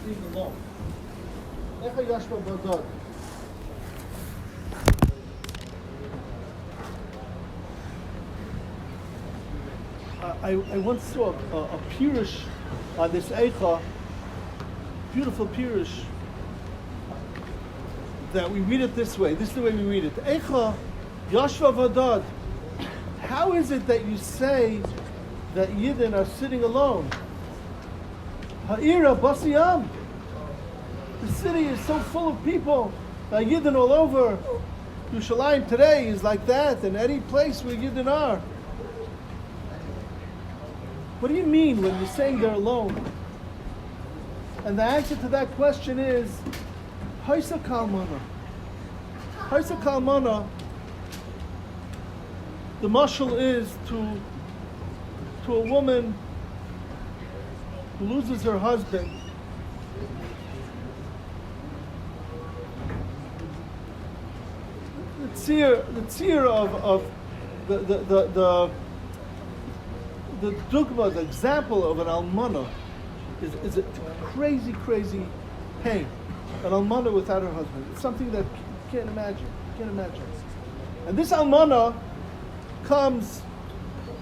being alone. Echa yashva vadad. I once saw a pirush on this Eicha, beautiful pirush, that we read it this way. This is the way we read it. Eicha yashva vadad. How is it that you say that Yidden are sitting alone? Ha'ira basiyam. The city is so full of people. Yidden all over. Yerushalayim today is like that, and any place where Yidden are. What do you mean when you're saying they're alone? And the answer to that question is Haisa Kalmana. Haisa Kalmana, the mashal is to a woman who loses her husband. The tzir of the dugma, the example of an almana is a crazy pain. An almana without her husband. It's something that you can't imagine. And this almana comes,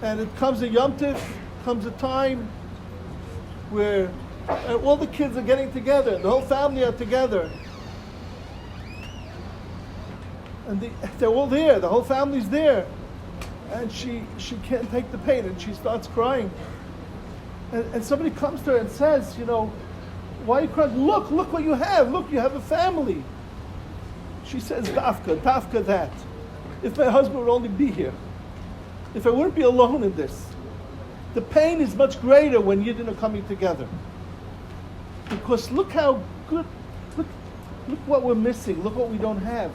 and it comes a Yom Tif, comes a time where all the kids are getting together, the whole family are together. And they're all there, the whole family's there. And she can't take the pain, and she starts crying. And somebody comes to her and says, why are you crying? Look what you have. Look, you have a family. She says, Dafka that. If my husband would only be here. If I wouldn't be alone in this. The pain is much greater when Yidden are coming together. Because look how good, look what we're missing. Look what we don't have.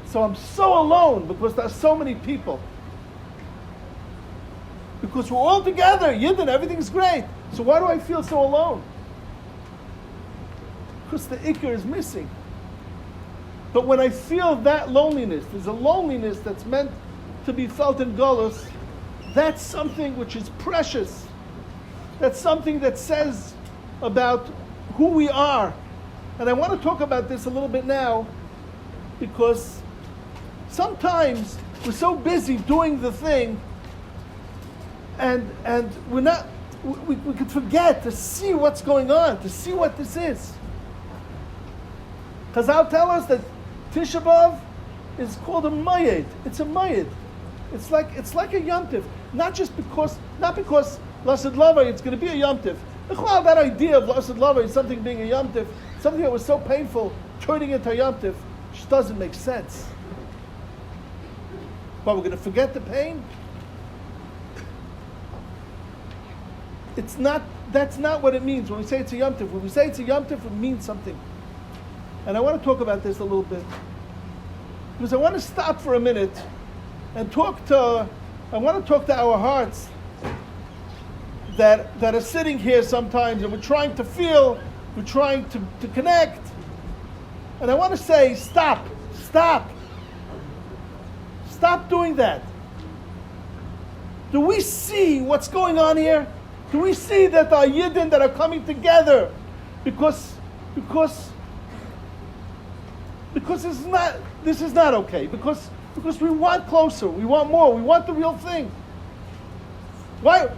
So I'm so alone because there's so many people. Because we're all together, Yidden, everything's great. So why do I feel so alone? Because the ikar is missing. But when I feel that loneliness, there's a loneliness that's meant to be felt in Golus, that's something which is precious. That's something that says about who we are. And I want to talk about this a little bit now, because sometimes we're so busy doing the thing, and we're not. We could forget to see what's going on, to see what this is. Chazal tell us that Tisha B'Av is called a mayed. It's a mayed. It's like a Yom Tif. Not because Lasad Lava, it's going to be a Yom Tif. That idea of Lasad Lava is something being a Yom Tif, something that was so painful, turning into a Yom Tif, just doesn't make sense. But we're going to forget the pain? That's not what it means when we say it's a Yom Tif. When we say it's a Yom Tif, it means something. And I want to talk about this a little bit. Because I want to stop for a minute and talk to our hearts that are sitting here sometimes, and we're trying to feel, we're trying to connect. And I want to say, stop doing that. Do we see what's going on here? Do we see that there are Yidden that are coming together? Because this is not okay. Because we want closer, we want more, we want the real thing. Why?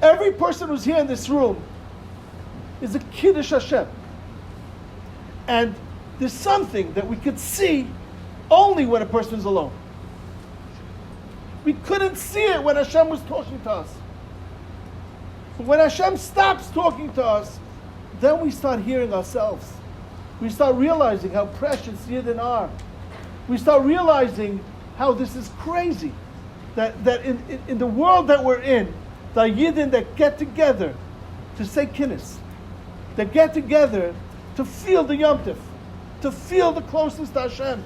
Every person who's here in this room is a Kiddush Hashem. And there's something that we could see only when a person is alone. We couldn't see it when Hashem was talking to us. But when Hashem stops talking to us, then we start hearing ourselves. We start realizing how precious Yidden are. We start realizing how this is crazy. That in the world that we're in, the Yidden that get together to say kinnis, that get together to feel the Yom Tif, to feel the closeness to Hashem,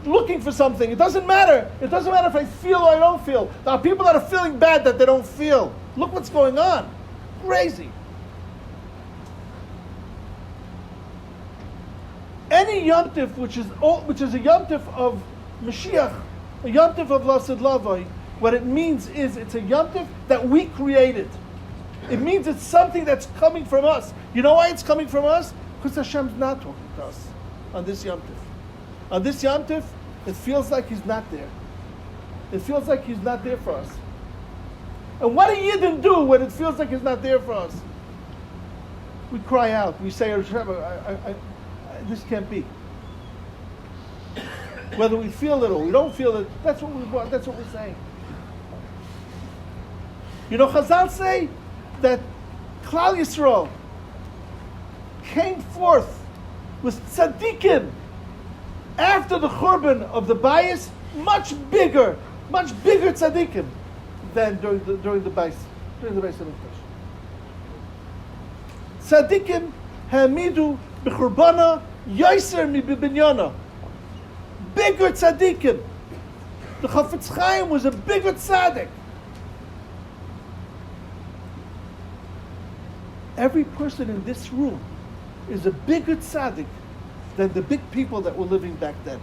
looking for something. It doesn't matter. It doesn't matter if I feel or I don't feel. There are people that are feeling bad that they don't feel. Look what's going on. Crazy. Any Yom Tif which is a Yom Tif of Mashiach, a Yom Tif of Lasad Lavai, what it means is it's a Yom Tif that we created. It means it's something that's coming from us. You know why it's coming from us? Because Hashem's not talking to us on this Yom Tif. On this Yom Tif, it feels like He's not there. It feels like He's not there for us. And what do Yidden do when it feels like He's not there for us? We cry out. We say, Hashem, this can't be. Whether we feel it or we don't feel it, that's what we want. That's what we're saying. You know, Chazal say that Klal Yisrael came forth with tzaddikim after the Churban of the Bayis, much bigger tzaddikim than during the Bayis of Mikdash. Tzaddikim ha'amidu b'churbana Geisler mi b'binyana. Bigger tzaddikim. The Chafetz Chaim was a bigger tzaddik. Every person in this room is a bigger tzaddik than the big people that were living back then.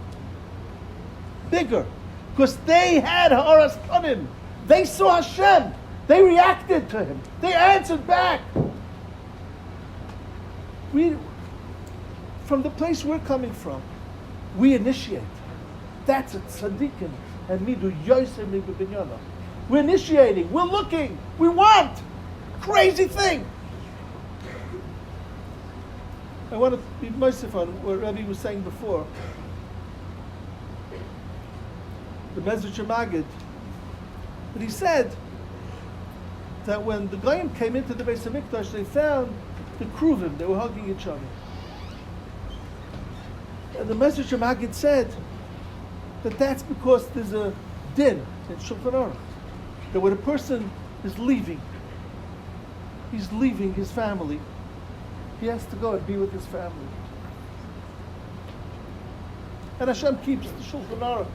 Bigger. Because they had Ha'aras Panim. They saw Hashem. They reacted to Him. They answered back. From the place we're coming from, we initiate. That's a tzaddikim and midu yoser mi b'binyana. We're initiating. We're looking. We want. Crazy thing. I want to be merciful on what Rabbi was saying before. The Mezritch Magid. But he said that when the Goyim came into the Beis HaMikdash, they found the Kruvim. They were hugging each other. And the Mezritch Magid said that that's because there's a din in Shulchan Aruch. That when a person is leaving, he's leaving his family, he has to go and be with his family. And Hashem keeps the Shulchan Aruch.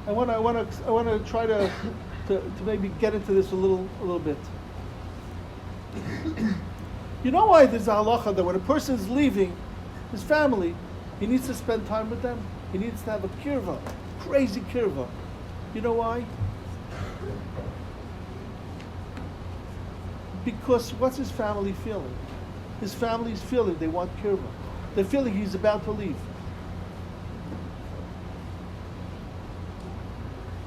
I want to try to maybe get into this a little bit. You know why there's a halacha that when a person is leaving his family, he needs to spend time with them. He needs to have a kirva, crazy kirva. You know why? Because what's his family feeling? His family's feeling they want kirva. They're feeling he's about to leave.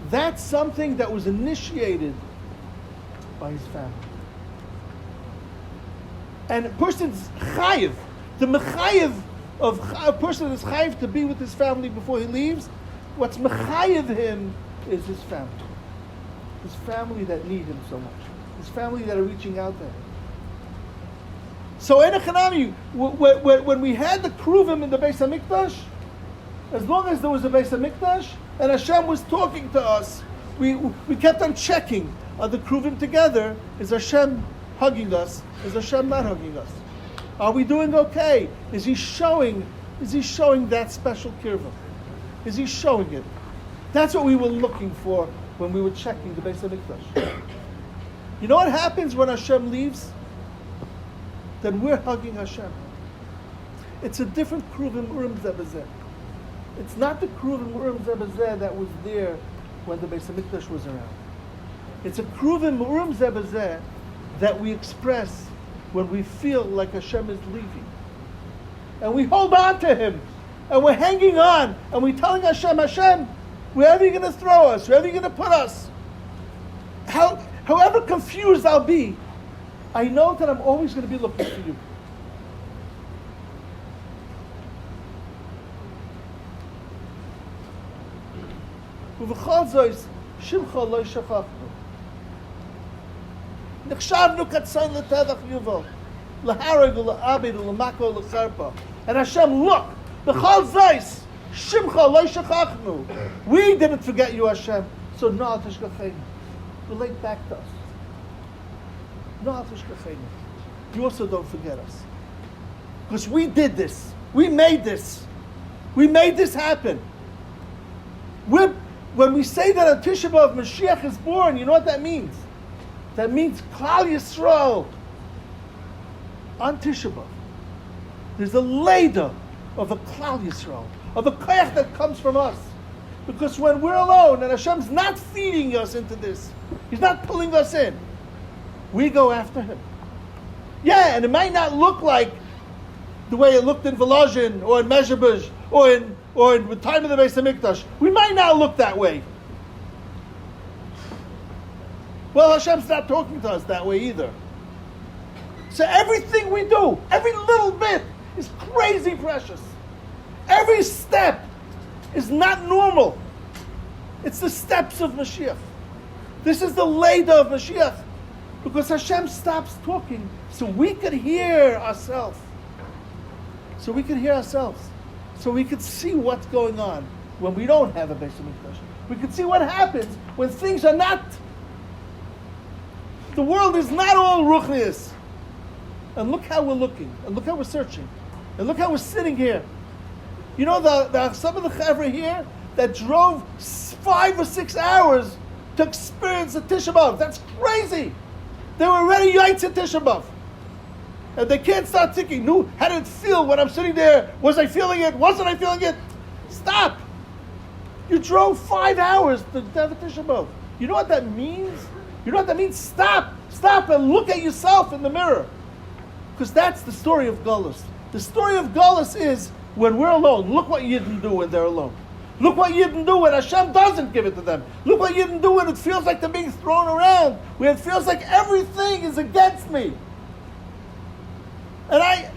That's something that was initiated by his family. And a person's chayiv, the mechayiv of a person is chayiv to be with his family before he leaves. What's mechayiv him is his family. His family that need him so much. His family that are reaching out to him. So in Echanami, when we had the Kruvim in the Beis HaMikdash, as long as there was a Beis HaMikdash, and Hashem was talking to us, we kept on checking, are the Kruvim together? Is Hashem hugging us? Is Hashem not hugging us? Are we doing okay? Is He showing that special kirva? Is He showing it? That's what we were looking for when we were checking the Beis HaMikdash. You know what happens when Hashem leaves? Then we're hugging Hashem. It's a different Kruvim Urim Zebazeh. It's not the Kruvim Urim Zebazeh that was there when the Beis HaMikdash was around. It's a Kruvim Urim Zebazeh that we express when we feel like Hashem is leaving. And we hold on to Him. And we're hanging on. And we're telling Hashem, Hashem, wherever you're going to throw us, wherever you're going to put us, however confused I'll be, I know that I'm always going to be looking for you. ובכל זאת, שמך לא שכחנו. נחשבנו כצאן לטבח יובל, להרג ולעבד ולמכה ולחרפה. And Hashem, look, בכל זאת, שמך לא שכחנו. We didn't forget you, Hashem. So no tishkachenu. Relate back to us. No tishkachenu. You also don't forget us. Because we did this. We made this. We made this happen. When we say that on Tisha B'Av Mashiach is born, you know what that means? That means Klal Yisrael on Tisha B'Av. There's a leda of a Klal Yisrael, of a koyach that comes from us. Because when we're alone and Hashem's not feeding us into this, He's not pulling us in. We go after him. Yeah, and it might not look like the way it looked in Volozhin or in Mezhebush or in the time of the Beis HaMikdash. We might not look that way. Well, Hashem's not talking to us that way either. So everything we do, every little bit, is crazy precious. Every step is not normal. It's the steps of Mashiach. This is the Leda of Mashiach. Because Hashem stops talking so we could hear ourselves. So we could hear ourselves. So we could see what's going on when we don't have a Beis HaMikdash. We could see what happens when things are not... The world is not all ruchnius. And look how we're looking. And look how we're searching. And look how we're sitting here. You know, some of the chevra here that drove 5 or 6 hours to experience the Tisha B'Av. That's crazy. They were already yaitz at Tisha B'Av. And they can't start thinking, no, how did it feel when I'm sitting there? Was I feeling it? Wasn't I feeling it? Stop. You drove 5 hours to have a Tisha B'Av. You know what that means? You know what that means? Stop. Stop and look at yourself in the mirror. Because that's the story of Galus. The story of Galus is when we're alone. Look what Yidden do when they're alone. Look what Yidden do when Hashem doesn't give it to them. Look what Yidden do when it feels like they're being thrown around. When it feels like everything is against me. And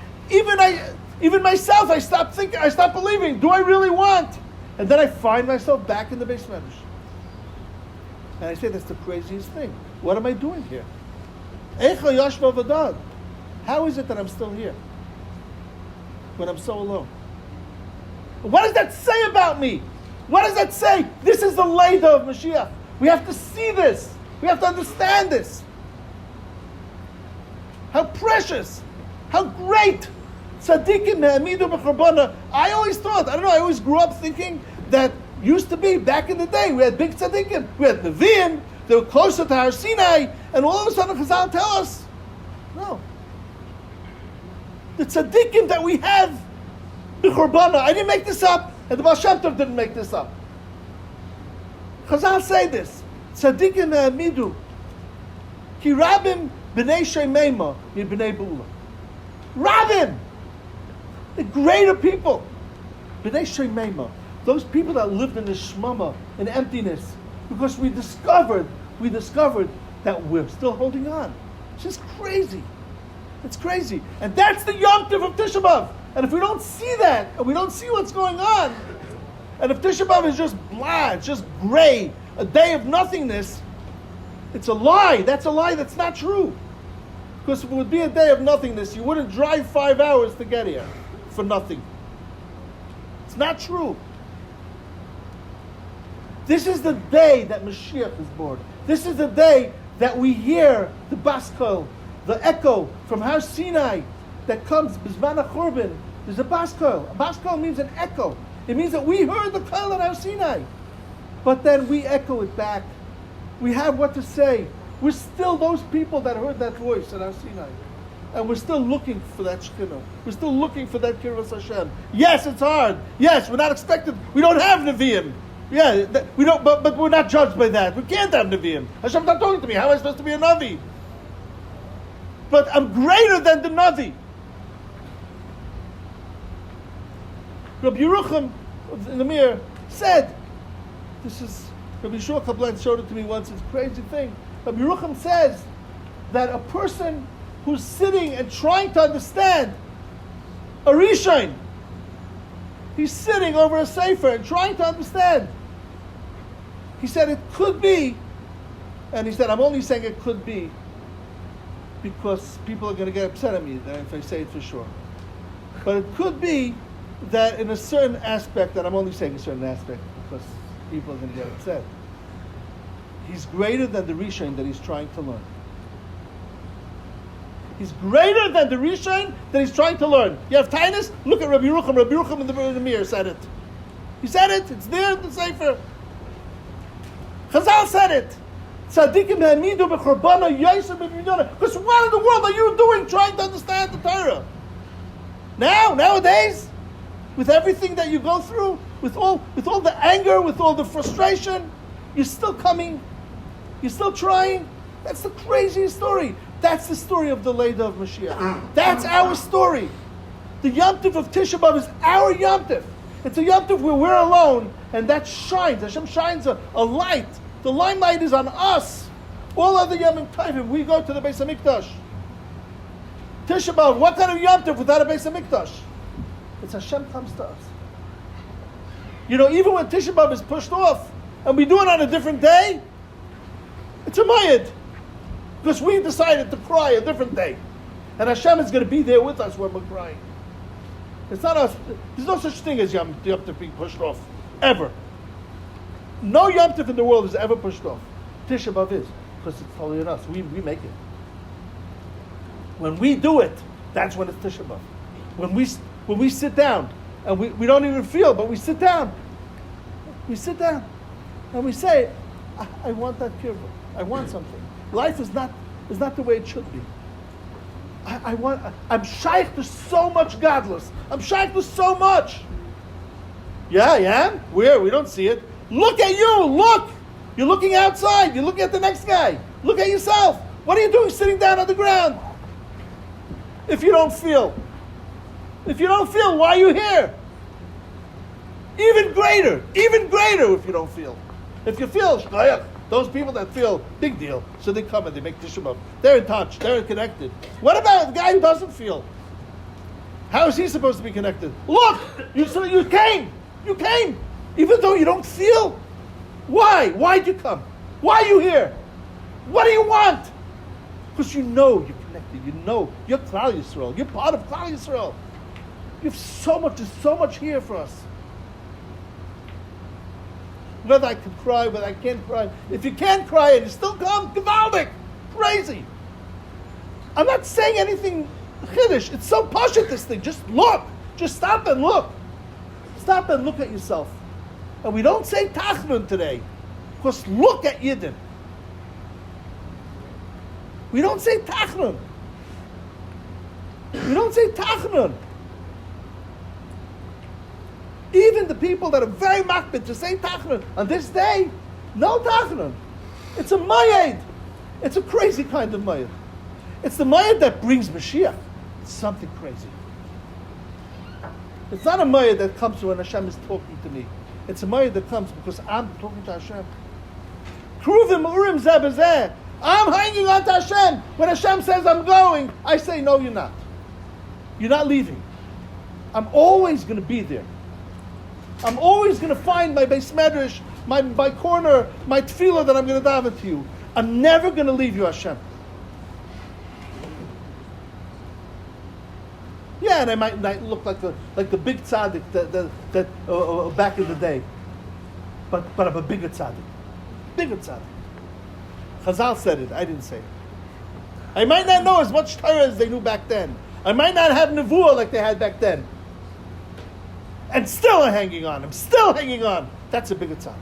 even myself, I stopped thinking, I stopped believing. Do I really want? And then I find myself back in the Beis Medrash. And I say, that's the craziest thing. What am I doing here? How is it that I'm still here when I'm so alone? What does that say about me? What does that say? This is the Leda of Mashiach. We have to see this. We have to understand this. How precious. How great. Tzaddikim ne'amidu b'chorbana. I always thought, I always grew up thinking that used to be, back in the day, we had big tzaddikim. We had Nevi'im. They were closer to Har Sinai. And all of a sudden, Chazal tell us, no. The tzaddikim that we have, b'chorbana, I didn't make this up, and the Baal Shem Tov didn't make this up. Chazal say this, tzaddikim ne'amidu, ki rabim b'nei shemeima mi b'nei b'ula. Rabim, the greater people, b'nei shemeima, those people that lived in the shmama, in emptiness, because we discovered that we're still holding on. It's just crazy. It's crazy. And that's the Yom Tov of Tisha B'Av. And if we don't see that, and we don't see what's going on, and if Tisha B'Av is just blah, it's just gray, a day of nothingness, it's a lie. That's a lie that's not true. Because if it would be a day of nothingness, you wouldn't drive 5 hours to get here for nothing. It's not true. This is the day that Mashiach is born. This is the day that we hear the Baskol, the echo from Har Sinai that comes Bizman HaChurban. There's a Baskol. A Baskol means an echo. It means that we heard the Kol at Har Sinai. But then we echo it back. We have what to say. We're still those people that heard that voice at Har Sinai. And we're still looking for that Shekhinah. We're still looking for that Kiras Hashem. Yes, it's hard. Yes, we're not expected. We don't have Nevi'im. Yeah, we don't. But we're not judged by that. We can't have Nevi'im. Hashem's not talking to me. How am I supposed to be a Navi? But I'm greater than the Navi. Rabbi Yerucham in the mirror said, this is, Rabbi Yeshua Kablan showed it to me once, it's a crazy thing. Rabbi Yerucham says that a person who's sitting and trying to understand a Rishon, he's sitting over a Sefer and trying to understand. He said it could be, and he said, I'm only saying it could be because people are going to get upset at me if I say it for sure. But it could be that in a certain aspect, and I'm only saying a certain aspect because people are going to get upset, he's greater than the Rishon that he's trying to learn. He's greater than the Rishon that he's trying to learn. You have Tainus? Look at Rabbi Yerucham. Rabbi Yerucham in the mirror said it. He said it. It's there in the Sefer. Chazal said it. Tzadikim ha'amidu b'chorbana yosem b'minyona. Because what in the world are you doing trying to understand the Torah? Nowadays, with everything that you go through, with all the anger, with all the frustration, you're still coming You're still trying? That's the craziest story. That's the story of the Leda of Mashiach. That's our story. The Yom Tov of Tisha B'Av is our Yom Tov. It's a Yom Tov where we're alone, and that shines. Hashem shines a light. The limelight is on us. All other Yom Tovim, we go to the Beis HaMikdash. Tisha B'Av, what kind of Yom Tov without a Beis HaMikdash? It's Hashem comes to us. Even when Tisha B'Av is pushed off, and we do it on a different day, it's a mayed. Because we decided to cry a different day. And Hashem is going to be there with us when we're crying. It's not us. There's no such thing as Yom Tov being pushed off. Ever. No Yom Tov in the world is ever pushed off. Tisha B'Av is. Because it's totally on us. We make it. When we do it, that's when it's Tisha B'Av. When we sit down, and we don't even feel, but we sit down. We sit down. And we say, I want that kirva. I want something. Life is not the way it should be. I'm shaykh to so much godless. I'm shaykh to so much. Yeah? Where? We don't see it. Look at you. Look. You're looking outside. You're looking at the next guy. Look at yourself. What are you doing sitting down on the ground? If you don't feel. Why are you here? Even greater if you don't feel. If you feel, those people that feel, big deal. So they come and they make Tisha B'Av. They're in touch. They're connected. What about the guy who doesn't feel? How is he supposed to be connected? Look! You came! You came! Even though you don't feel? Why? Why'd you come? Why are you here? What do you want? Because you're connected. You're Klal Yisrael. You're part of Klal Yisrael. There's so much here for us. Whether I can cry, whether I can't cry. If you can't cry and you still come, gewaldig, crazy. I'm not saying anything chiddush. It's so pashut, this thing. Just look. Just stop and look. Stop and look at yourself. And we don't say tachnun today, because look at Yidden. We don't say tachnun. Even the people that are very makbid to say tachnun on this day, no tachnun. It's a mayed. It's a crazy kind of mayed. It's the mayed that brings Mashiach. It's something crazy. It's not a mayed that comes when Hashem is talking to me. It's a mayed that comes because I'm talking to Hashem. Kruvim urim zeh b'zeh. I'm hanging on to Hashem. When Hashem says I'm going, I say, no, you're not. You're not leaving. I'm always going to be there. I'm always going to find my Beis Medrash, my corner, my tefillah that I'm going to daven to you. I'm never going to leave you, Hashem. Yeah, and I might not look like the big tzaddik that back in the day, but I'm a bigger tzaddik. Chazal said it. I didn't say it. I might not know as much Torah as they knew back then. I might not have nevuah like they had back then. And still I'm hanging on. That's a bigger tzaddik.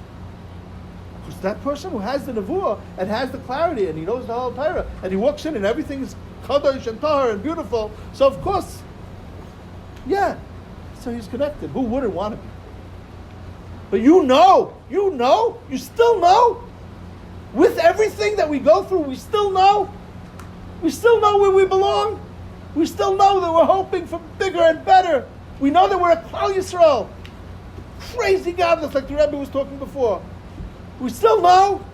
Because that person who has the nevuah and has the clarity and he knows the whole Torah and he walks in and everything is kadosh and tahar and beautiful. So of course, yeah. So he's connected. Who wouldn't want to be? But you still know. With everything that we go through, we still know. We still know where we belong. We still know that we're hoping for bigger and better. We know that we're a Klal Yisrael. Crazy godless, like the Rabbi was talking before. We still know.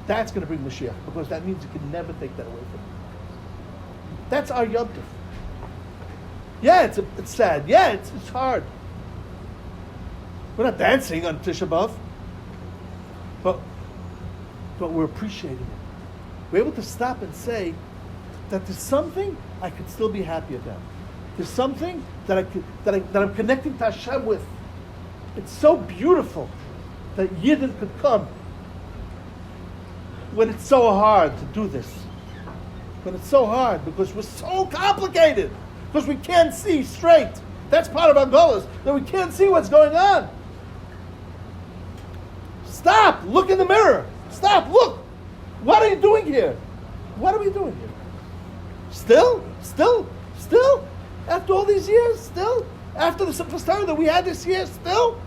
That's going to bring Mashiach, because that means you can never take that away from you. That's our Yom Tov. Yeah, it's sad. Yeah, it's hard. We're not dancing on Tisha B'Av, but we're appreciating it. We're able to stop and say that there's something I could still be happy about. There's something that I'm connecting to Hashem with. It's so beautiful that Yidden could come when it's so hard to do this. When it's so hard because we're so complicated. Because we can't see straight. That's part of our goal, is that we can't see what's going on. Stop! Look in the mirror. Stop! Look! What are you doing here? What are we doing here? Still? After all these years? Still? After the Simchas Torah that we had this year? Still?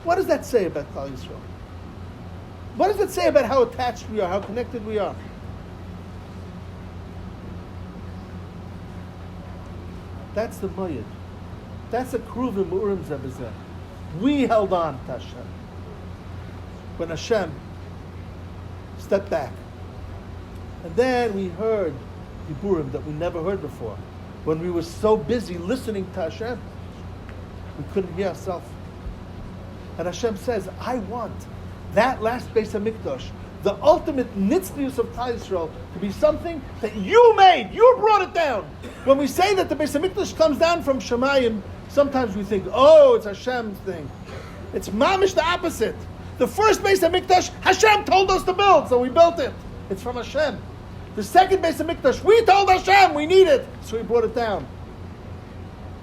What does that say about Kalish? What does it say about how attached we are, how connected we are? That's the Mayid. That's a Kruvim Urim Zebezeh. We held on to Hashem. When Hashem stepped back. And then we heard Diburim that we never heard before. When we were so busy listening to Hashem, we couldn't hear ourselves. And Hashem says, I want that last Beis HaMikdash, the ultimate nitznius of Klal Yisrael, to be something that you made. You brought it down. When we say that the Beis HaMikdash comes down from Shemayim, sometimes we think, oh, it's Hashem's thing. It's mamish the opposite. The first Beis HaMikdash, Hashem told us to build, so we built it. It's from Hashem. The second Beis HaMikdash, we told Hashem we need it, so we brought it down.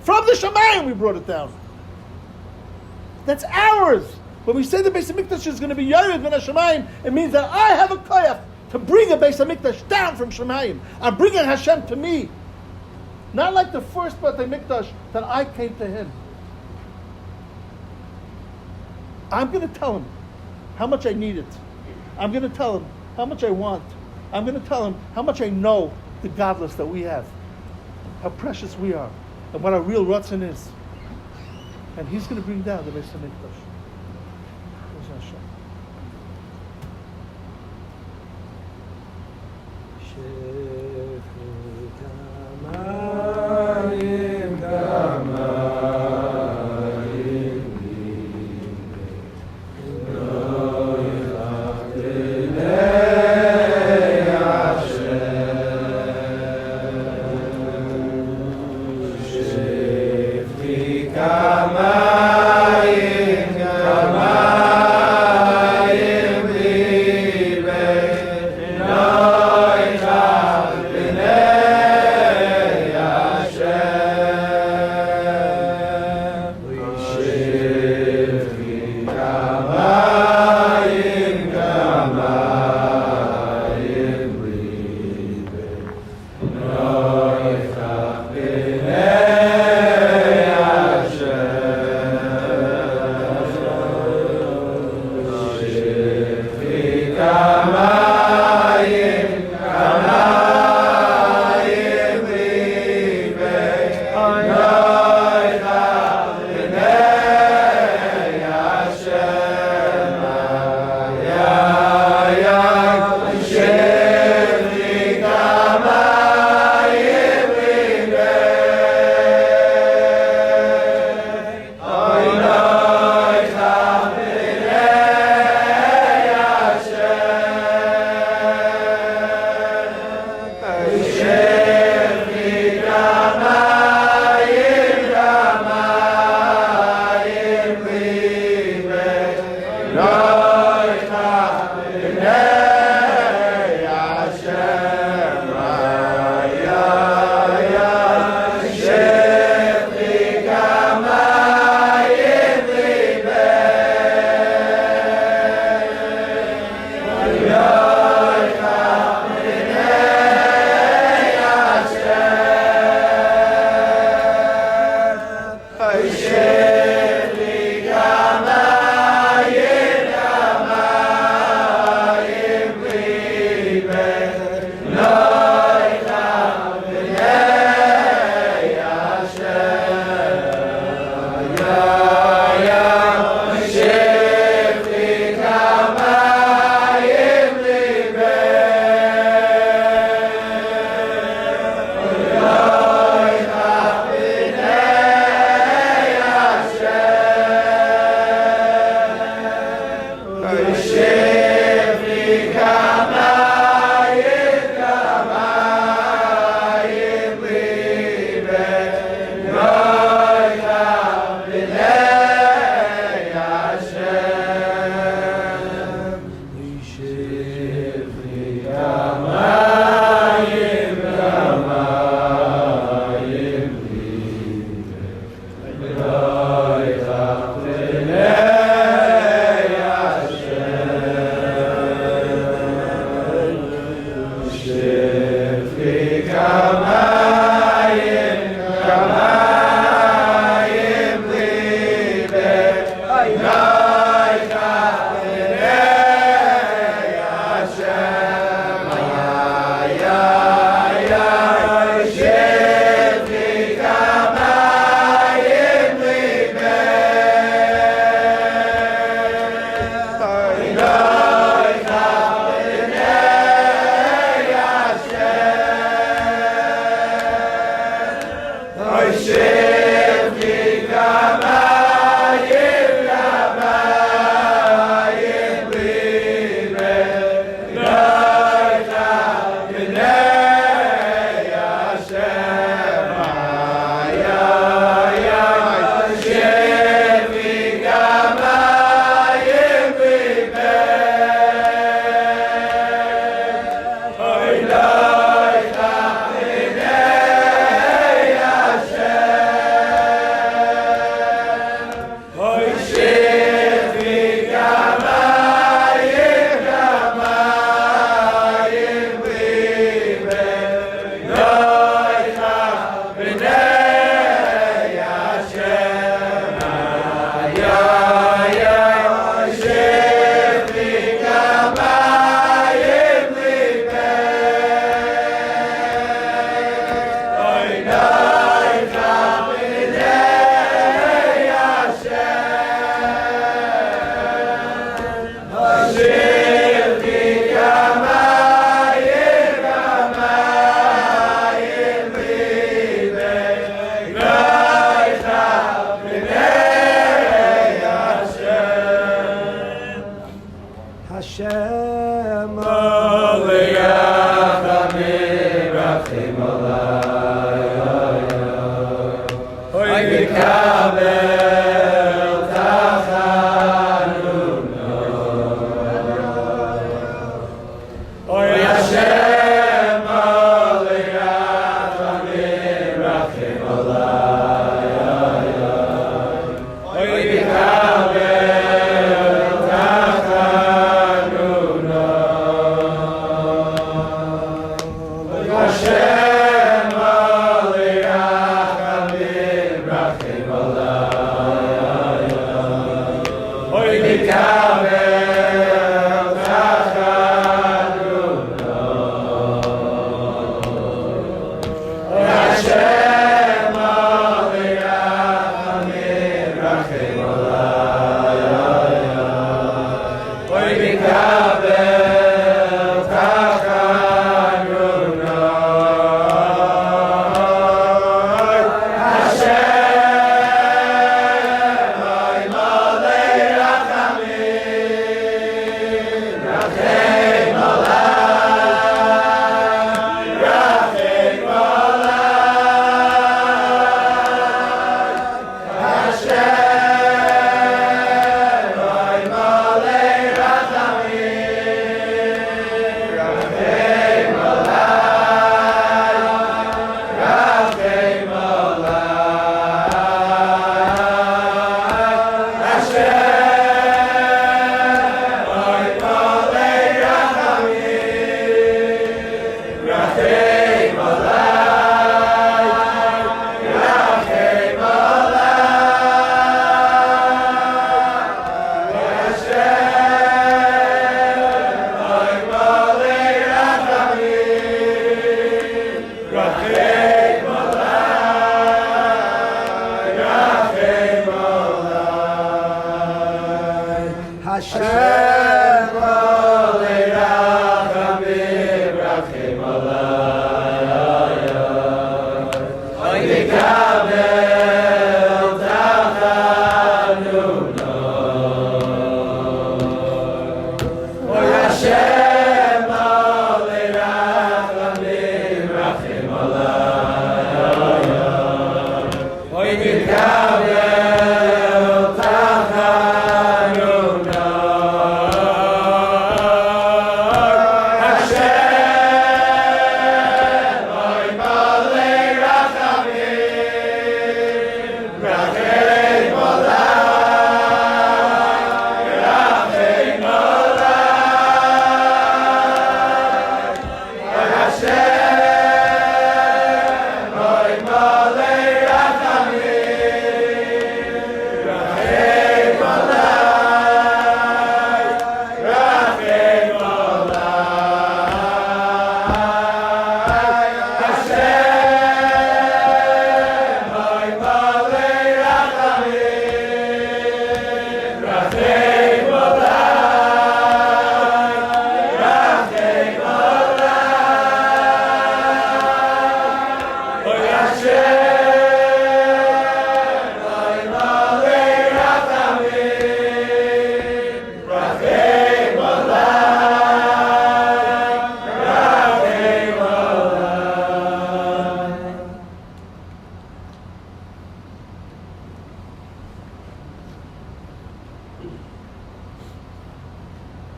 From the Shemayim, we brought it down. That's ours. When we say the Beis HaMikdash is going to be Yored min HaShemayim, it means that I have a koyach to bring a Beis HaMikdash down from Shemayim. I'm bringing Hashem to me. Not like the first Beis HaMikdash that I came to him. I'm going to tell him how much I need it. I'm going to tell him how much I want. I'm going to tell him how much I know the godless that we have, how precious we are, and what our real Ratzon is. And he's going to bring down the Beis HaMikdash. Where's Hashem?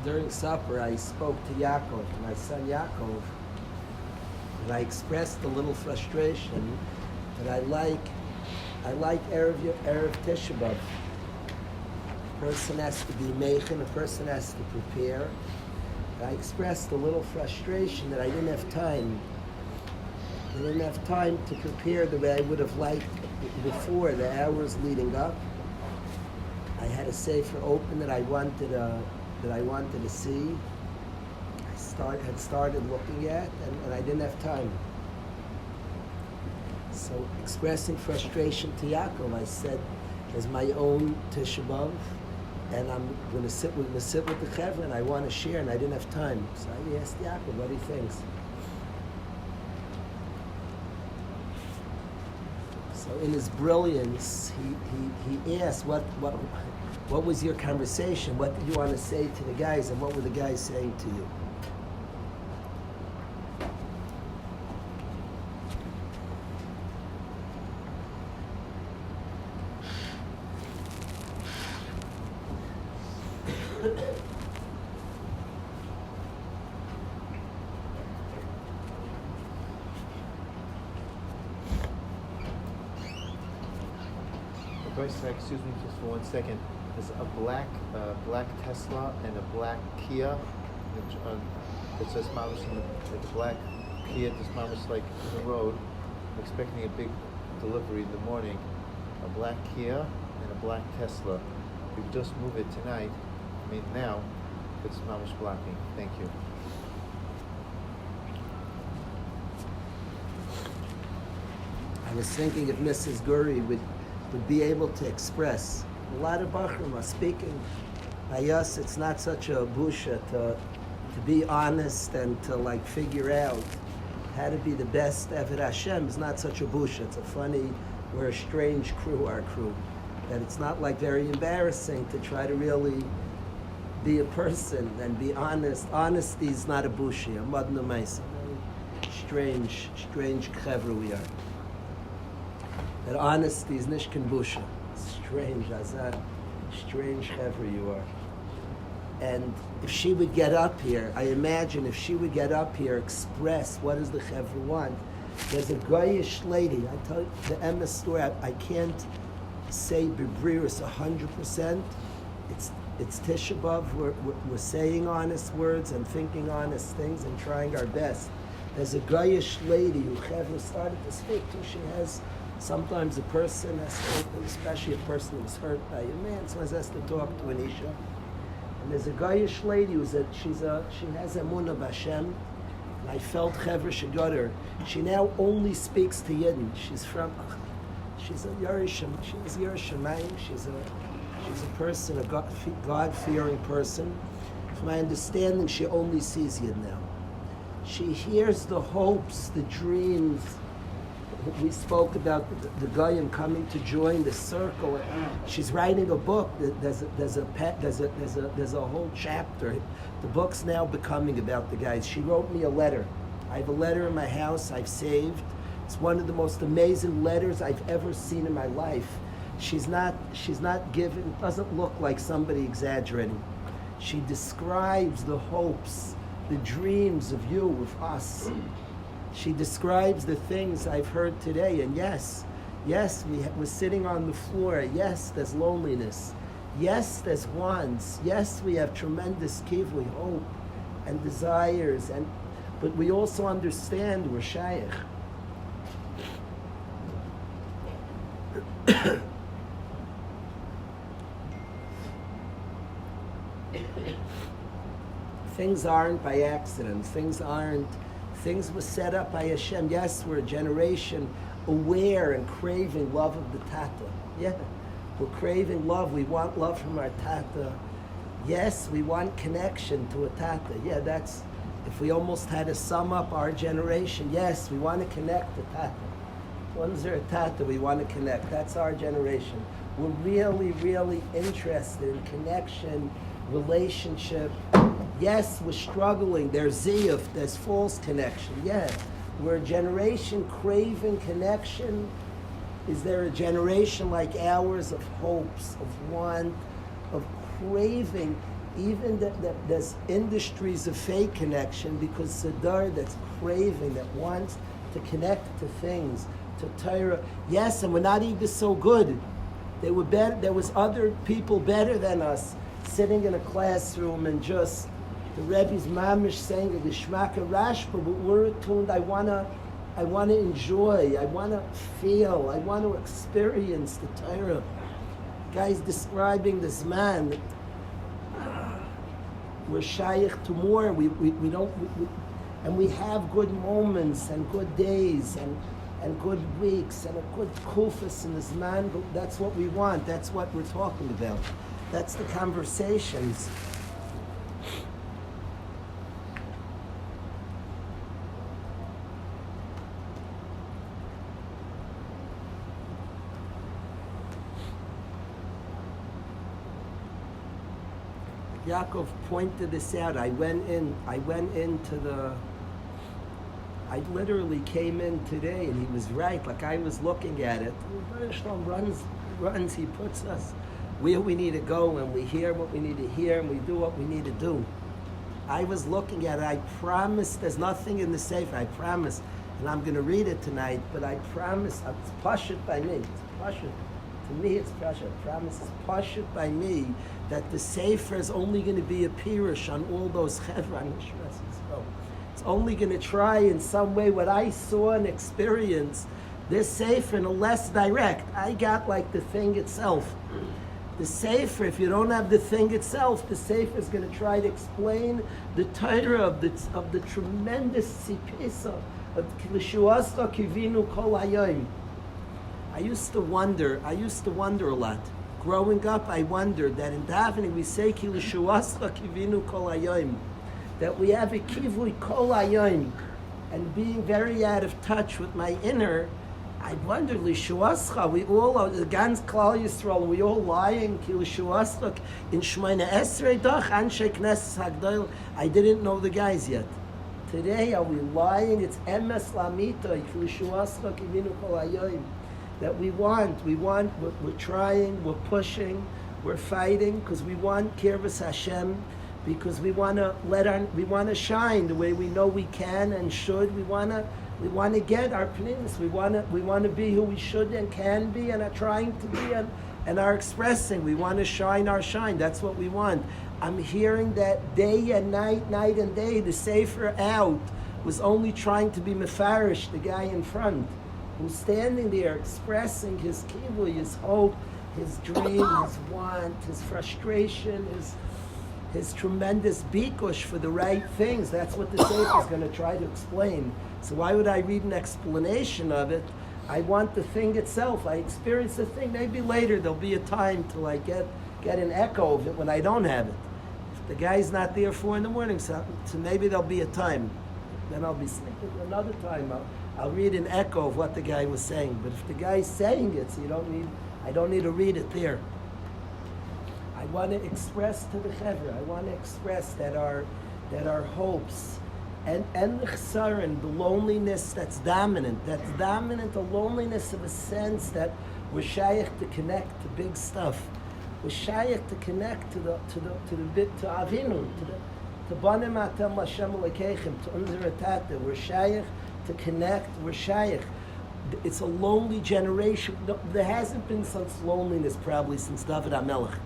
During supper, I spoke to Yaakov, my son Yaakov, and I expressed a little frustration that I like Erev Tisha B'Av. A person has to be meichen, a person has to prepare. I expressed a little frustration that I didn't have time. I didn't have time to prepare the way I would have liked before, the hours leading up. I had a sefer open that I wanted to see. I had started looking at, and I didn't have time. So expressing frustration to Yaakov, I said, "As my own Tisha B'Av, and we're gonna sit with the Chevra, and I want to share, and I didn't have time." So I asked Yaakov what he thinks. So in his brilliance, he asked, What was your conversation? What did you want to say to the guys, and what were the guys saying to you? Excuse me just for 1 second. There's a black Tesla and a black Kia. Which, it says Mama's like a black Kia, just Mama's like in the road. I'm expecting a big delivery in the morning. A black Kia and a black Tesla. We just move it tonight. I mean now, it's Mama's blocking. Thank you. I was thinking if Mrs. Guri would be able to express. A lot of Bachrim are speaking. By us, it's not such a busha to be honest and to like figure out how to be the best. Eved Hashem is not such a busha. It's a funny, we're a strange crew, our crew. That it's not like very embarrassing to try to really be a person and be honest. Honesty is not a bushi. A madna maisa. Strange chevra we are. That honesty is nishkin busha. Strange, Azad. Strange chevra you are. And if she would get up here, I imagine if she would get up here, express what does the chevra want. There's a Goyish lady, I tell you the Emma story, I can't say bebrirus 100%. It's Tisha B'Av, we're saying honest words and thinking honest things and trying our best. There's a Goyish lady who chevra started to speak to. She has sometimes a person has to open, especially a person who's hurt by a man, so has to talk to an Isha. And there's a Goyish lady she has emunah b'Hashem. And I felt chevra she got her. She now only speaks to Yidden. She's a Yerushalayim. She's Yerushalayim. She's a person, a God-fearing person. From my understanding, she only sees Yidden now. She hears the hopes, the dreams. We spoke about the Goyim coming to join the circle. She's writing a book. There's a whole chapter. The book's now becoming about the guys. She wrote me a letter. I have a letter in my house I've saved. It's one of the most amazing letters I've ever seen in my life. She's not given, doesn't look like somebody exaggerating. She describes the hopes, the dreams of you, of us. She describes the things I've heard today, and yes, we're sitting on the floor. Yes, there's loneliness. Yes, there's wants. Yes, we have tremendous kivui, hope, and desires, but we also understand we're shaykh. Things aren't by accident. Things were set up by Hashem. Yes, we're a generation aware and craving love of the Tata. Yeah, we're craving love. We want love from our Tata. Yes, we want connection to a Tata. Yeah, that's, if we almost had to sum up our generation, yes, we want to connect to Tata. Once there's a Tata, we want to connect. That's our generation. We're really, really interested in connection, relationship. Yes, we're struggling. There's ziyuf, there's false connection. Yeah, we're a generation craving connection. Is there a generation like ours of hopes, of want, of craving? Even that there's industries of fake connection, because Sadar that's craving, that wants to connect to things, to Torah. Yes, and we're not even so good. They were better. There was other people better than us sitting in a classroom and just the Rebbe's mamish saying the Shmaka Rashba, but we're attuned. I wanna enjoy. I wanna feel. I want to experience the Torah. Guys describing this man. We're shaykh to more. We don't. And we have good moments and good days and good weeks and a good kufas in this man. But that's what we want. That's what we're talking about. That's the conversations. Yaakov pointed this out. I literally came in today, and he was right. Like I was looking at it. Shalom runs. He puts us where we need to go, and we hear what we need to hear, and we do what we need to do. I was looking at it. I promise. There's nothing in the Sefer. I promise, and I'm going to read it tonight. But I promise. It's pashut by me. It's pashut. To me, it's pashut. I promise. It's pashut by me that the Sefer is only going to be a pirush on all those chevron nishmas. It's only going to try in some way what I saw and experienced. This Sefer in a less direct. I got like the thing itself. The Sefer, if you don't have the thing itself, the Sefer is going to try to explain the Torah of the tremendous sipisa of Kilishuascha Kivinu Kol Hayom. I used to wonder a lot. Growing up, I wondered that in davening we say Kilishuascha Kivinu Kol Hayom, that we have a kivui Kol Hayom, and being very out of touch with my inner. I wondered, Lishuascha, we all are, the Gans Klal Yisrael, we all lying, Ki Lishuascha, in Shmeina Esrei Dach, Anshe Knesses Hagdoil. I didn't know the guys yet. Today, are we lying? It's Emes Lamita, Ki Lishuascha, Kivinu Kol Hayom. That we want, we're trying, we're pushing, we're fighting, because we want Kirvas Hashem, because we want to shine the way we know we can and should. We want to get our pnimis. We want to be who we should and can be and are trying to be and are expressing. We want to shine our shine. That's what we want. I'm hearing that day and night and day, the Sefer out was only trying to be mefarish, the guy in front, who's standing there expressing his kivui, his hope, his dream, his want, his frustration, his tremendous bikush for the right things. That's what the Sefer is going to try to explain. So why would I read an explanation of it? I want the thing itself. I experience the thing. Maybe later there'll be a time to like get an echo of it when I don't have it. If the guy's not there 4 a.m, so maybe there'll be a time. Then I'll be sleeping. Another time I'll read an echo of what the guy was saying. But if the guy's saying it, so I don't need to read it there. I want to express to the Chevra. I want to express that our hopes and the chsaron, the loneliness that's dominant, the loneliness of a sense that we're shaykh to connect to big stuff. We're shaykh to connect to Avinu, to Banim Atem Lashem Alekeichem, to Unzer Atata. We're shaykh to connect. We're shaykh. It's a lonely generation. There hasn't been such loneliness probably since David HaMelech.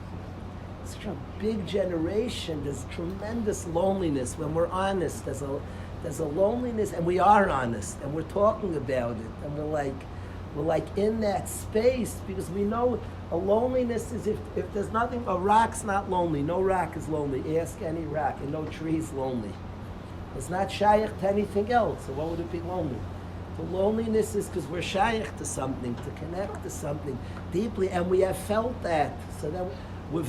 Such a big generation. There's tremendous loneliness. When we're honest, there's a loneliness, and we are honest, and we're talking about it, and we're like in that space, because we know a loneliness is if there's nothing. A rock's not lonely. No rock is lonely. Ask any rock, and no tree is lonely. It's not shaykh to anything else. So what would it be lonely? The loneliness is because we're shaykh to something, to connect to something deeply, and we have felt that. So then we're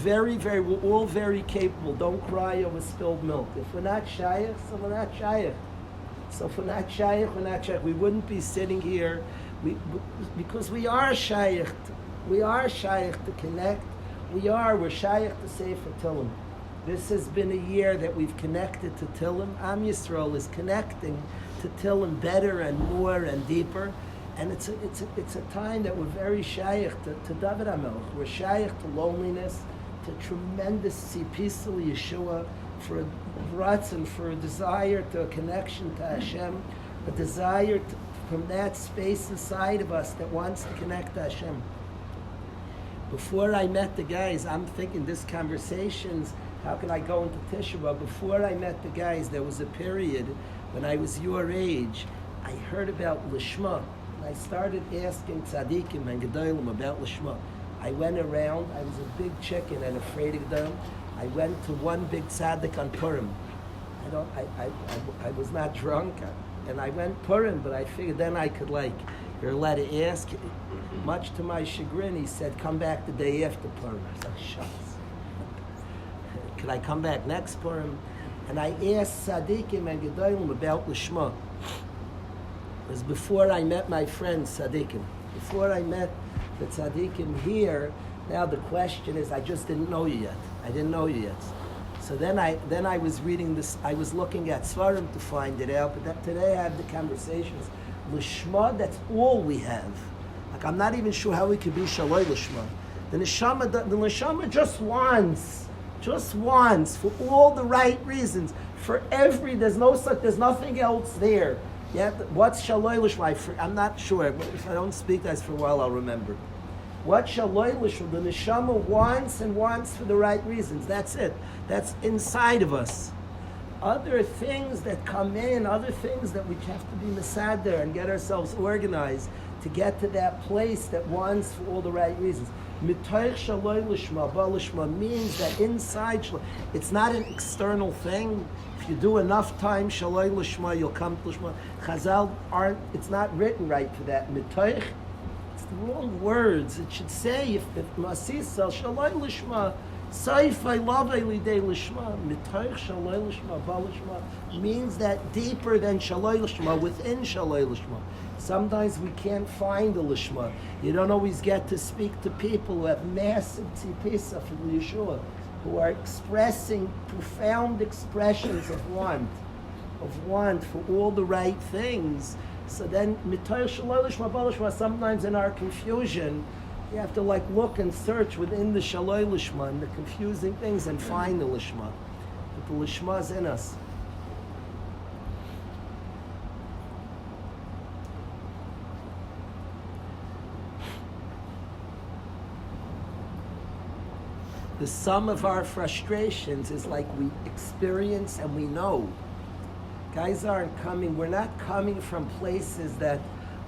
all very capable. Don't cry over spilled milk. If we're not shaykh, so we're not shaykh. So if we're not shaykh, we're not shaykh. We wouldn't be sitting here because we are shaykh. We are shaykh to connect. We're shaykh to Sefer Tillim. This has been a year that we've connected to Tillim. Am Yisrael is connecting to Tillim better and more and deeper. And it's a time that we're very shaykh to David HaMelech. We're shaykh to loneliness, to tremendous sipisal Yeshua, for a ratzon, for a desire to a connection to Hashem, a desire from that space inside of us that wants to connect to Hashem. Before I met the guys, I'm thinking this conversations, how can I go into Tisha B'Av? Before I met the guys, there was a period when I was your age, I heard about Lishma. I started asking tzaddikim and gedolim about Lishma. I went around, I was a big chicken and afraid of them. I went to one big tzaddik on Purim. I was not drunk, and I went Purim, but I figured then I could you're allowed to ask. Much to my chagrin, he said, come back the day after Purim. I was like, shucks. Could I come back next Purim? And I asked tzaddikim and gedolim about Lishma. It was before I met my friends tzaddikim. Before I met the tzaddikim here, now the question is, I just didn't know you yet. So then I was reading this. I was looking at Svarim to find it out. But today I have the conversations. Lishma, that's all we have. Like I'm not even sure how we could be Shaloi Lishma. The neshama just wants for all the right reasons. There's nothing else there. Yeah, what's Shaloi Lishma? I'm not sure. If I don't speak this for a while, I'll remember. What Shaloi Lishma? The neshama wants and wants for the right reasons. That's it. That's inside of us. Other things that come in, other things that we have to be mesader and get ourselves organized to get to that place that wants for all the right reasons. Mitoich Shaloi Lishma, Ba Lishma means that inside, it's not an external thing. If you do enough time Shaloi Lishma, you'll come to Lishma. Chazal it's not written right for that. Mitoich, it's the wrong words. It should say, if Masisa Shaloi Lishma, Saifai Lavai Lidei Lishma, Mitoich Shaloi Lishma, Ba Lishma means that deeper than Shaloi Lishma, within Shaloi Lishma. Sometimes we can't find the Lishma. You don't always get to speak to people who have massive tzipisa for the Yeshua, who are expressing profound expressions of want for all the right things. So then, Mitoich Shaloi Lishma, Ba Lishma, sometimes in our confusion, you have to look and search within the Shaloi Lishma and the confusing things and find the Lishma. But the Lishma is in us. The sum of our frustrations is like we experience and we know. Guys aren't coming, we're not coming from places that,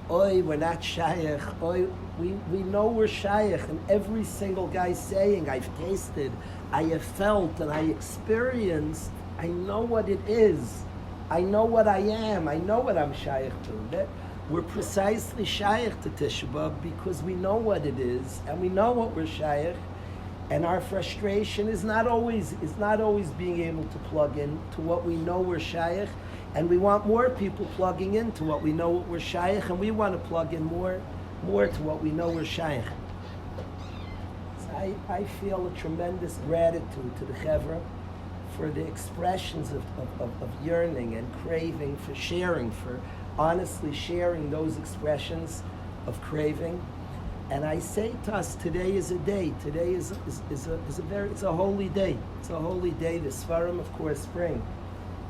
we're not shaykh, we know we're shaykh, and every single guy saying, I've tasted, I have felt, and I experienced, I know what it is, I know what I am, I know what I'm shaykh to. We're precisely shaykh to Tisha B'Av because we know what it is, and we know what we're shaykh. And our frustration is not always being able to plug in to what we know we're shaykh, and we want more people plugging into what we know what we're shaykh, and we want to plug in more to what we know we're shaykh. So I feel a tremendous gratitude to the Chevra for the expressions of yearning and craving, for sharing, for honestly sharing those expressions of craving. And I say to us, today is a day. Today is a holy day. It's a holy day. The Svarim, of course, spring.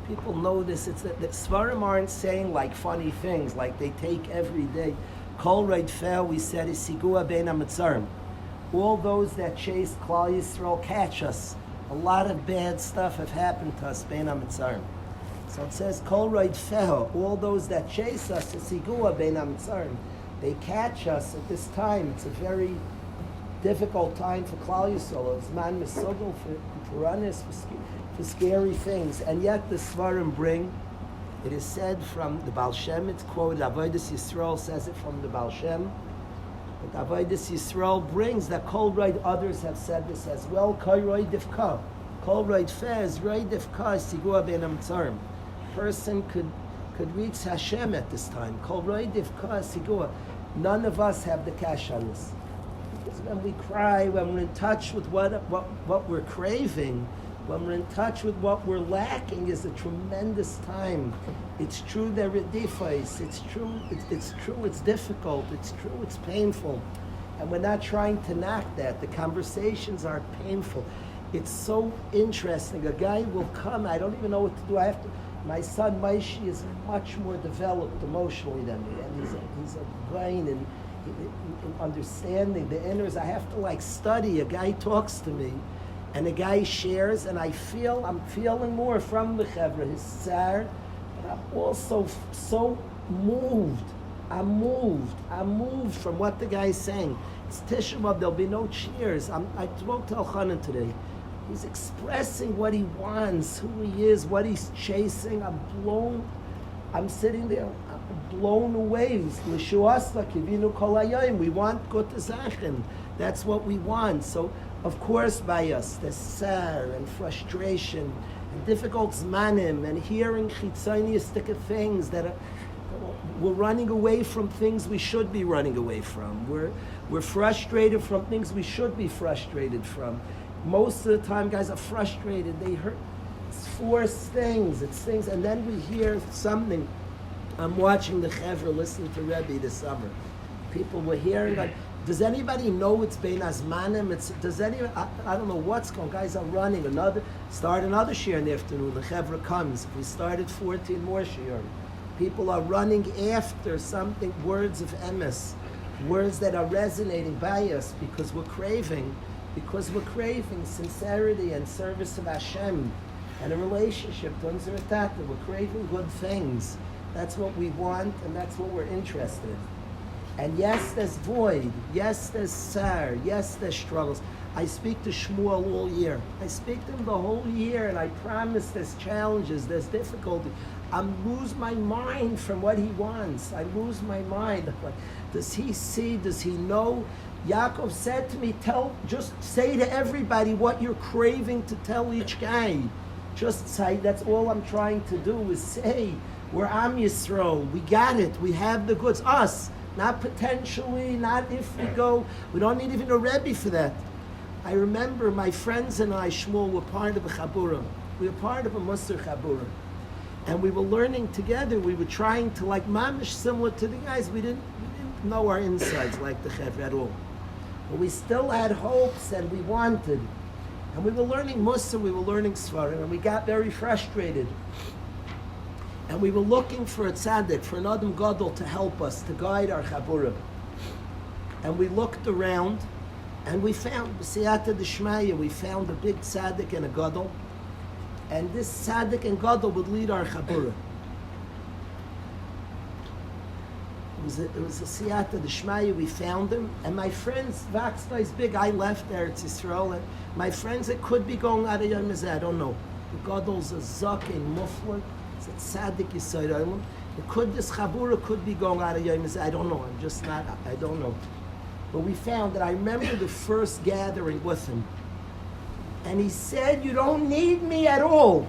People know this. It's that the Svarim aren't saying funny things, like they take every day. Kol Raid Fel, we said, is Sigua Ben HaMetzarim. All those that chased Klal Yisrael catch us. A lot of bad stuff have happened to us, Ben HaMetzarim. So it says, Kol Raid Fel, all those that chase us, is Sigua Ben HaMetzarim. They catch us at this time. It's a very difficult time for Klal Yisrael. It's man misogel for runners, for scary things. And yet the Svarim bring, it is said from the Baal Shem, it's quoted, Avodas Yisrael says it from the Baal Shem, but Avodas Yisrael brings that Kol Roid, others have said this as well, Kol Roid Divka. Kol Roid Fez, Roid Divka, Sigua Ben HaMetzarim. Person could reach Hashem at this time. Kol Roid Divka, Sigua. None of us have the cash on this. Because when we cry, when we're in touch with what we're craving, when we're in touch with what we're lacking, is a tremendous time. It's true there are defects. It's true, it's difficult. It's true, it's painful. And we're not trying to knock that. The conversations are painful. It's so interesting. A guy will come, I don't even know what to do. My son Maishi is much more developed emotionally than me, and he's a brain and in understanding the inners. I have to study. A guy talks to me, and a guy shares, and I'm feeling more from the Chevra, his tsar, but I'm also so moved. I'm moved from what the guy's saying. It's Tisha B'Av, there'll be no cheers. I spoke to Elchanan today. He's expressing what he wants, who he is, what he's chasing. I'm sitting there, I'm blown away. We want Gute Sachen. That's what we want. So, of course, by us, there's sar and frustration and difficult zmanim and hearing chitzoniistic things that we're running away from things we should be running away from. We're frustrated from things we should be frustrated from. Most of the time, guys are frustrated. They hurt. It's force things. It's things, and then we hear something. I'm watching the Chevra listen to Rabbi this summer. People were hearing like, does anybody know it's Bein Azmanim? I don't know what's going. Guys are running start another shir in the afternoon. The Chevra comes. We started 14 more shir. People are running after something, words of emes, words that are resonating by us because we're craving sincerity and service of Hashem and a relationship. We're craving good things. That's what we want, and that's what we're interested in. And yes, there's void. Yes, there's sar. Yes, there's struggles. I speak to Shmuel all year. I speak to him the whole year, and I promise there's challenges, there's difficulty. I lose my mind from what he wants. I lose my mind. Does he see? Does he know? Yaakov said to me, just say to everybody what you're craving to tell each guy. Just say, that's all I'm trying to do is say, we're Am Yisrael, we got it, we have the goods, us, not potentially, not if we go, we don't need even a Rebbe for that. I remember my friends and I, Shmuel, were part of a Chabura. We were part of a Musar Chabura. And we were learning together, we were trying to, like mamish, similar to the guys, we didn't know our insides like the Chevra at all. But we still had hopes and we wanted. And we were learning Musar, we were learning Svarim, and we got very frustrated. And we were looking for a tzaddik, for an Adam Gadol to help us, to guide our Chabura. And we looked around, and we found, B'siyata D'Shmaya, we found a big tzaddik and a Gadol. And this tzaddik and Gadol would lead our Chabura. It was a siyata d'shmaya. We found him, and my friends, Vaxta is big. I left Eretz Yisrael, and my friends, it could be going out of Yom Hazeh, I don't know. The Gadol's a zak in Mufla, it's a tzaddik Yisrael. This Chabura could be going out of Yom Hazeh, I don't know. I don't know. But we found that I remember the first gathering with him, and he said, "You don't need me at all."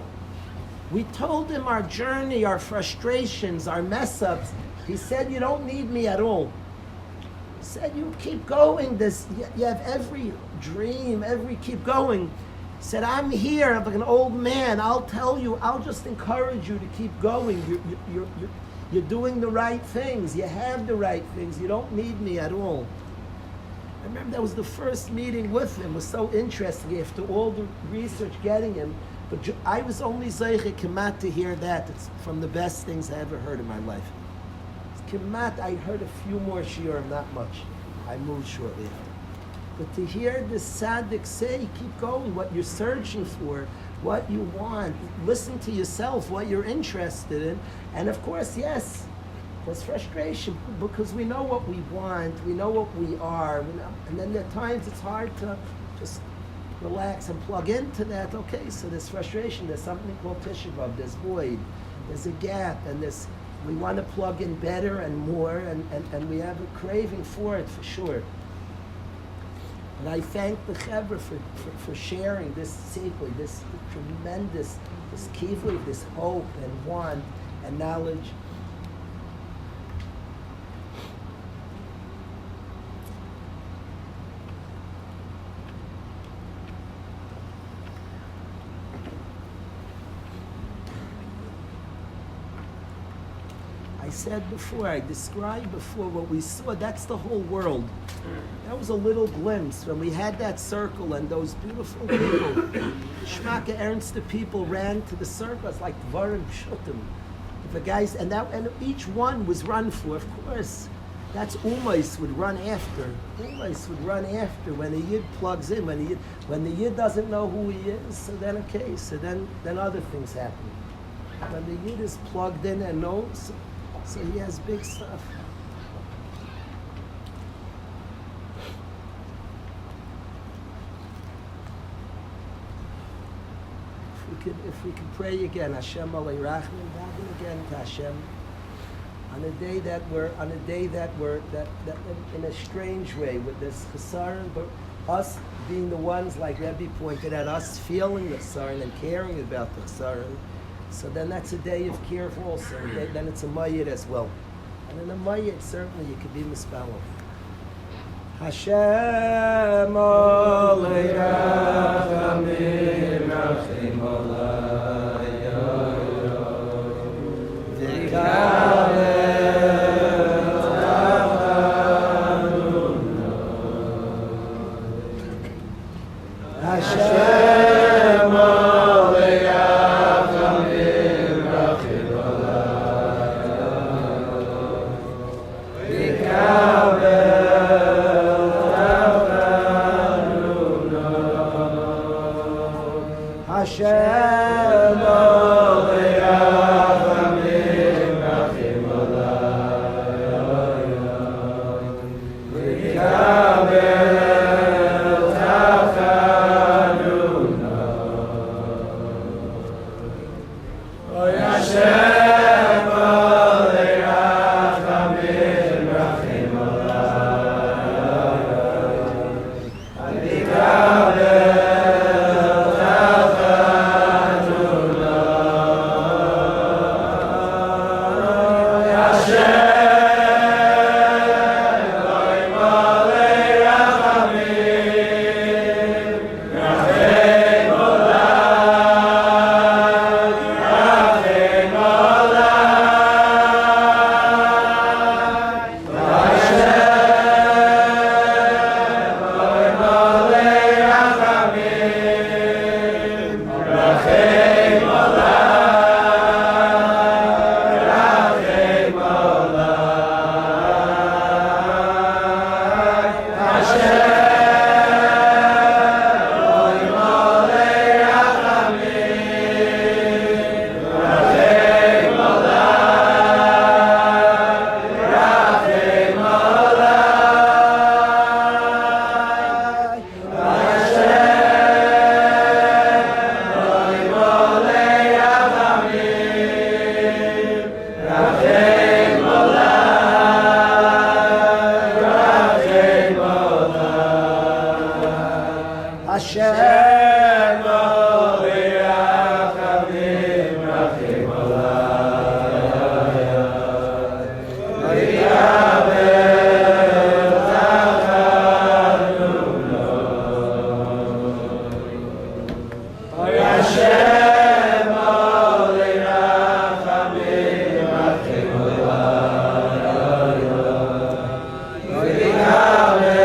We told him our journey, our frustrations, our mess-ups. He said, "You don't need me at all." He said, "You keep going. You have every dream, keep going." He said, "I'm here. I'm like an old man. I'll tell you. I'll just encourage you to keep going. You're doing the right things. You have the right things. You don't need me at all." I remember that was the first meeting with him. It was so interesting after all the research getting him. But I was only Zeiche Kemat to hear that. It's from the best things I ever heard in my life. Kemat, I heard a few more shiurim, not much. I moved shortly after. But to hear the tzaddik say, keep going, what you're searching for, what you want, listen to yourself, what you're interested in. And of course, yes, there's frustration because we know what we want, we know what we are, and then at times it's hard to just relax and plug into that. Okay, so there's frustration, there's something called Tisha B'Av, there's void, there's a gap, and we want to plug in better and more, and we have a craving for it for sure. And I thank the Chevra for sharing this safely, this tremendous, this kivui, this hope and want and knowledge. I said before, I described before what we saw, that's the whole world. That was a little glimpse when we had that circle and those beautiful people. Shmaka Ernst, the people ran to the circle. It's like Dvarim Pshutim. The guys, and each one was run for, of course. That's Umais would run after. Umais would run after when the Yid plugs in, when the Yid doesn't know who he is, so then okay, so then other things happen. When the Yid is plugged in and knows, so he has big stuff. If we could pray again, Hashem Alei Rachman, daven again to Hashem. On a day that we're in a strange way with this chesaron, but us being the ones, like Rabbi pointed out, us feeling the chesaron and caring about the chesaron. So then that's a day of care also. Then it's a mayit as well. And in a mayit, certainly you could be mispelled. Hashem Olei Rachamim Rachim Olayim V'Kalel Tachanunu Hashem Olei Rachamim Rachim Olayim V'Kalel Hashem Olei Rachamim Rachim Olayim V'Kabel Tachanunu Oy Hashem Olei Rachamim Rachim Olayim V'Kabel Hashem Olei Rachamim Rachim Olayim V'Kabel Tachanunu Oy Hashem Olei Rachamim Rachim Olayim V'Kabel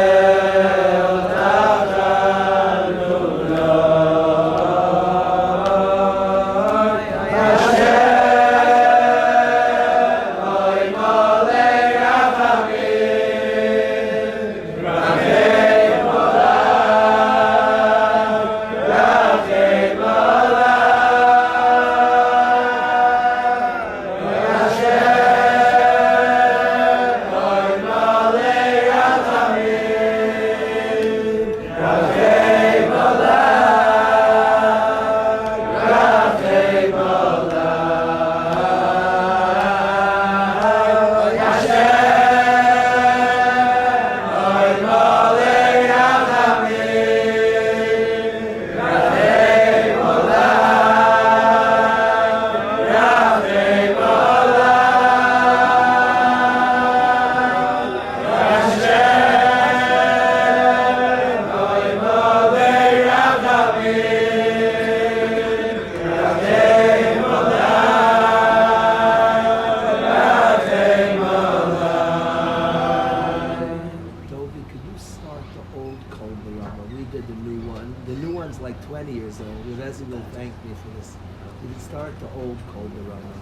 Like 20 years old. Rezi will thank me for this. We can start the old Kol Barama.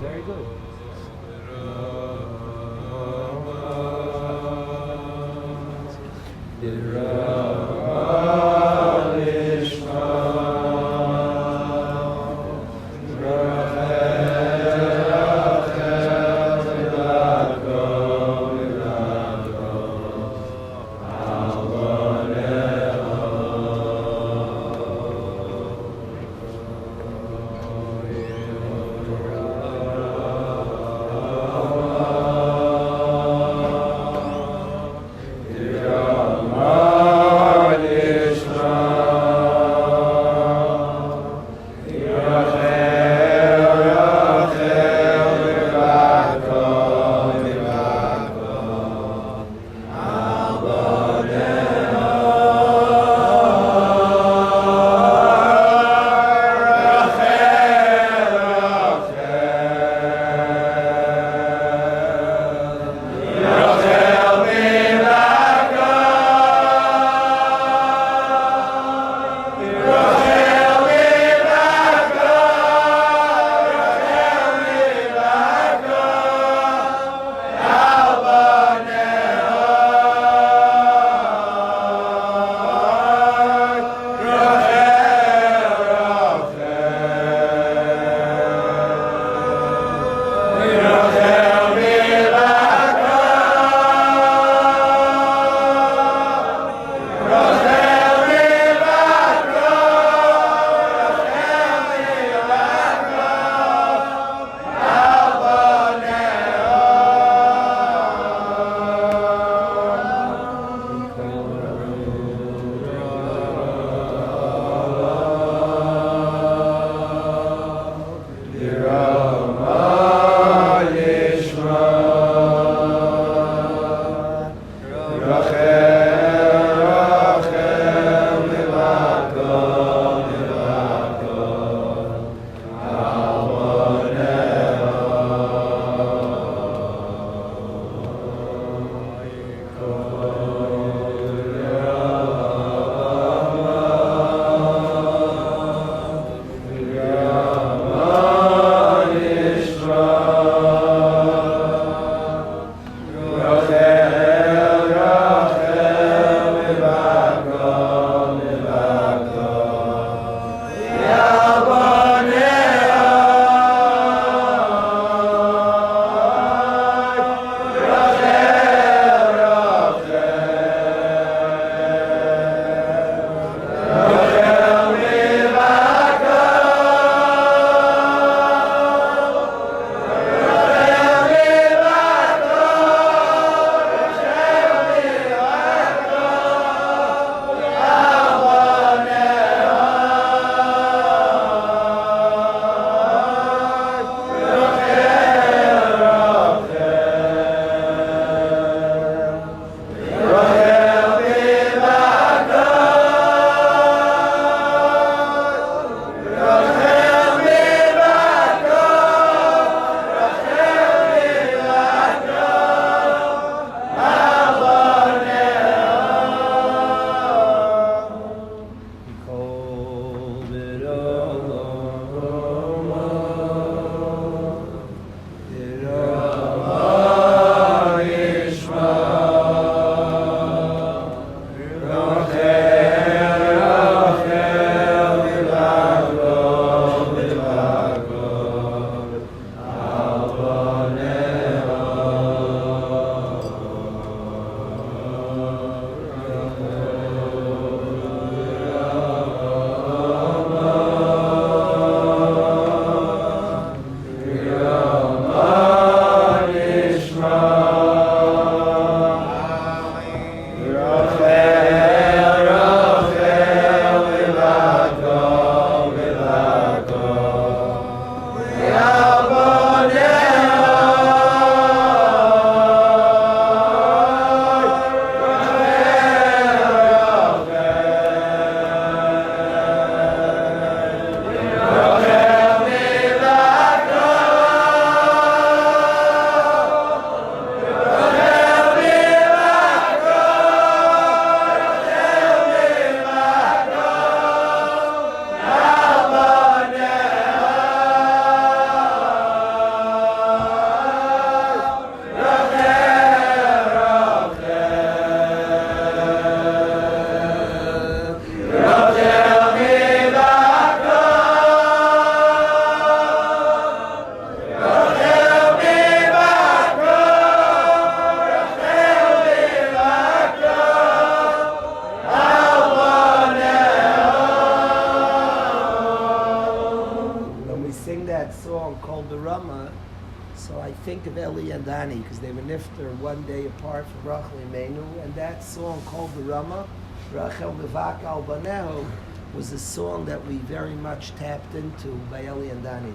Very good. that song called the Rama, so I think of Eli and Dani because they were nifter one day apart from Rachel Imenu, and that song called the Rama, Rachel Mevak Al Baneho, was a song that we very much tapped into by Eli and Dani.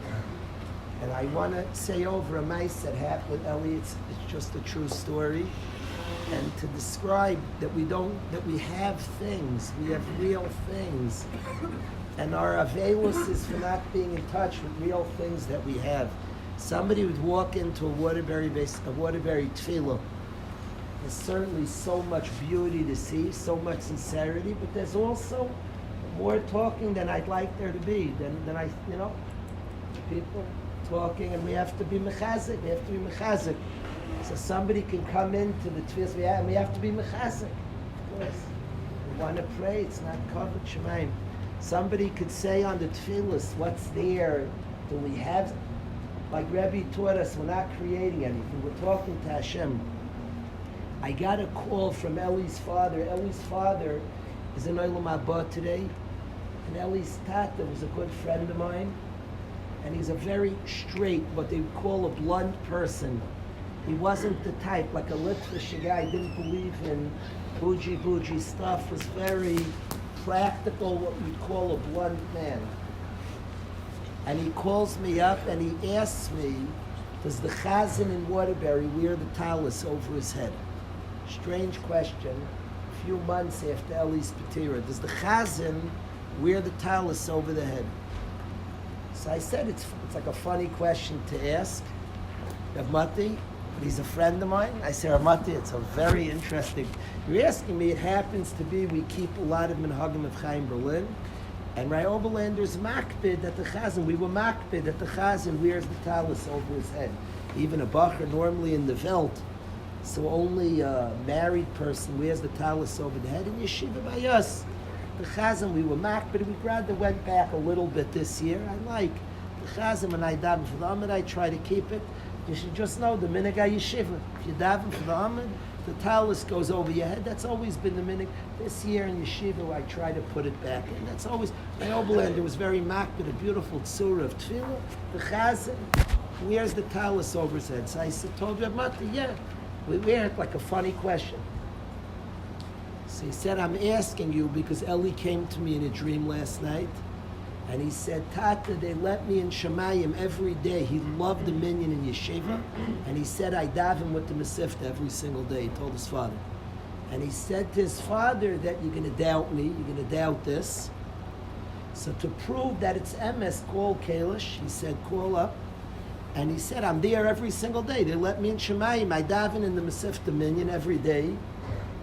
And I want to say over a mice that happened with Eli, it's just a true story. And to describe that we have things, we have real things. And our availus is for not being in touch with real things that we have. Somebody would walk into a Waterbury tefillah. There's certainly so much beauty to see, so much sincerity, but there's also more talking than I'd like there to be, than I, people talking, and we have to be mechazik. So somebody can come into the tefillah, and we have to be mechazik, of course. We want to pray, it's not covered shemaim. Somebody could say on the tefillahs, what's there? Do we have, like Rabbi taught us, we're not creating anything, we're talking to Hashem. I got a call from Eli's father. Eli's father is in Olam Haba today, and Eli's tata was a good friend of mine, and he's a very straight, what they would call a blunt person. He wasn't the type, like a Litvish guy, didn't believe in bougie stuff, was very practical, what we'd call a blunt man. And he calls me up and he asks me, does the chazan in Waterbury wear the talus over his head? Strange question. A few months after Eli's Patira, does the chazan wear the talus over the head? So I said it's like a funny question to ask. Ravmati, but he's a friend of mine. I said, Ravmati, it's a very interesting. You're asking me, it happens to be we keep a lot of minhagim of Chaim Berlin, and Ray Oberlander's makbid at the chazan. We were makbid at the chazan wears the talus over his head. Even a bacher normally in the veld, so only a married person wears the talus over the head. In yeshiva by us, the chazan we were makbid. We rather went back a little bit this year. I like the chazan when I daven for the Amid. I try to keep it. You should just know the minhag yeshiva. If you daven for the Amid, the talus goes over your head. That's always been the minhag. This year in yeshiva, I try to put it back in. That's always, my Oberlander was very makbid, a beautiful tzura of tefillah. The chazan wears the talus over his head. So I told Reb Mati, yeah, we wear it like a funny question. So he said, I'm asking you because Eli came to me in a dream last night, and he said, Tata, they let me in Shemayim every day. He loved the minyan in yeshiva, and he said, I daven with the Masifta every single day. He told his father. And he said to his father that you're going to doubt me, you're going to doubt this. So to prove that it's emes, call Kalish. He said, call up. And he said, I'm there every single day. They let me in Shemayim. I daven in the Masifta minyan every day.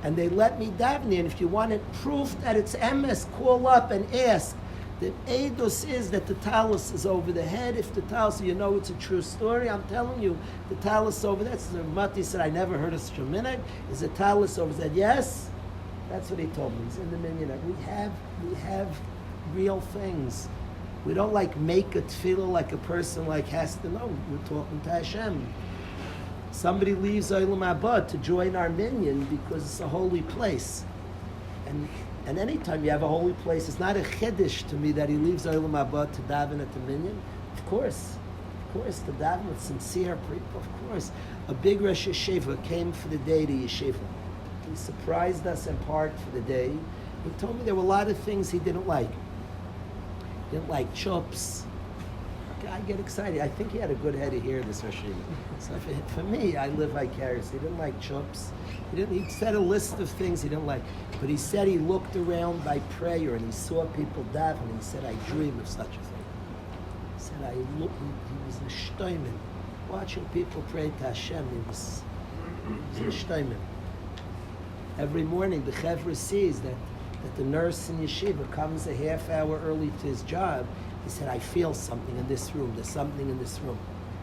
And they let me daven in. If you wanted proof that it's emes, call up and ask. The edus is that the talus is over the head. If the talus, it's a true story. I'm telling you, the talus over there. So Mati said, I never heard of such a minhag. Is a talus over his head? Yes, that's what he told me. He's in the minyan. We have real things. We don't make a tefillah like a person has to know. We're talking to Hashem. Somebody leaves Olam Haba to join our minyan because it's a holy place, and anytime you have a holy place, it's not a chiddush to me that he leaves Olam Haba to daven at the minyan. Of course, to daven with sincere people. Of course, a big Rosh Yeshiva came for the day to Yeshiva. He surprised us in part for the day. He told me there were a lot of things he didn't like. He didn't like chops. I get excited. I think he had a good head of hair, this Rosh Yeshiva. So for me, I live vicariously. He didn't like chops. He said a list of things he didn't like. But he said he looked around by prayer and he saw people daven. He said, I dream of such a thing. He said, he was a shtoimen. Watching people pray to Hashem, he was a shtoimen. Every morning, the chevra sees that the nurse in yeshiva comes a half hour early to his job. He said, I feel something in this room. There's something in this room.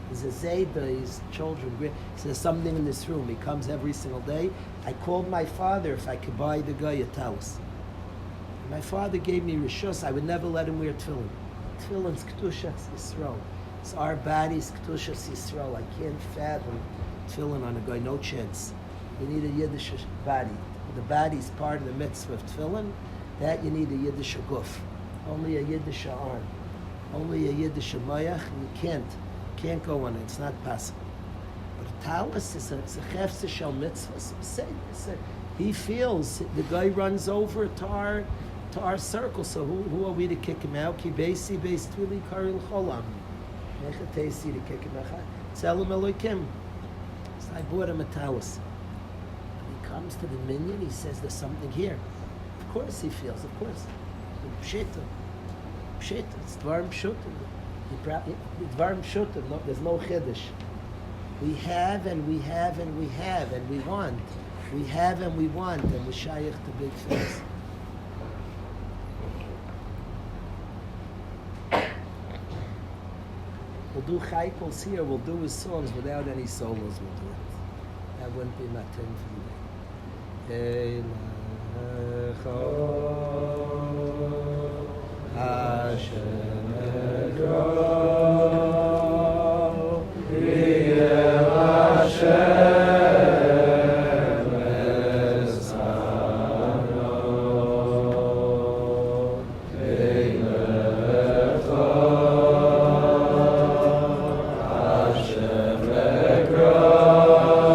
He's a Zayda, his children. He says, there's something in this room. He comes every single day. I called my father if I could buy the guy a talus. My father gave me rishus. I would never let him wear tefillin. Tefillin's Kedushas Yisrael. It's our body's Kedushas Yisrael. I can't fathom tefillin on a guy. No chance. You need a Yiddish body. The body's part of the mitzvah of tefillin. That you need a Yiddish guf. Only a Yiddish arm. only a Yiddish Mayach, and you can't go on it. It's not possible. But a talis is a chefse shel mitzvah. He feels the guy runs over to our circle. So who are we to kick him out? Ki beisi beis tvili karil cholam. Mechatesi to kick him out. Tell him Elokim. So I bought him a talis. He comes to the minyan. He says, "There's something here." Of course he feels. Of course. Pshita. It's dvarim pshutim. Dvarim pshutim. There's no chiddush. We have and we have and we have and we want. We have and we want, and we're shaykh to big things. We'll do chaykos here. We'll do his songs without any solos. We'll do it. That wouldn't be my thing for you. Hashem Ego, Hashem Esano, Eilecho, Hashem Ego,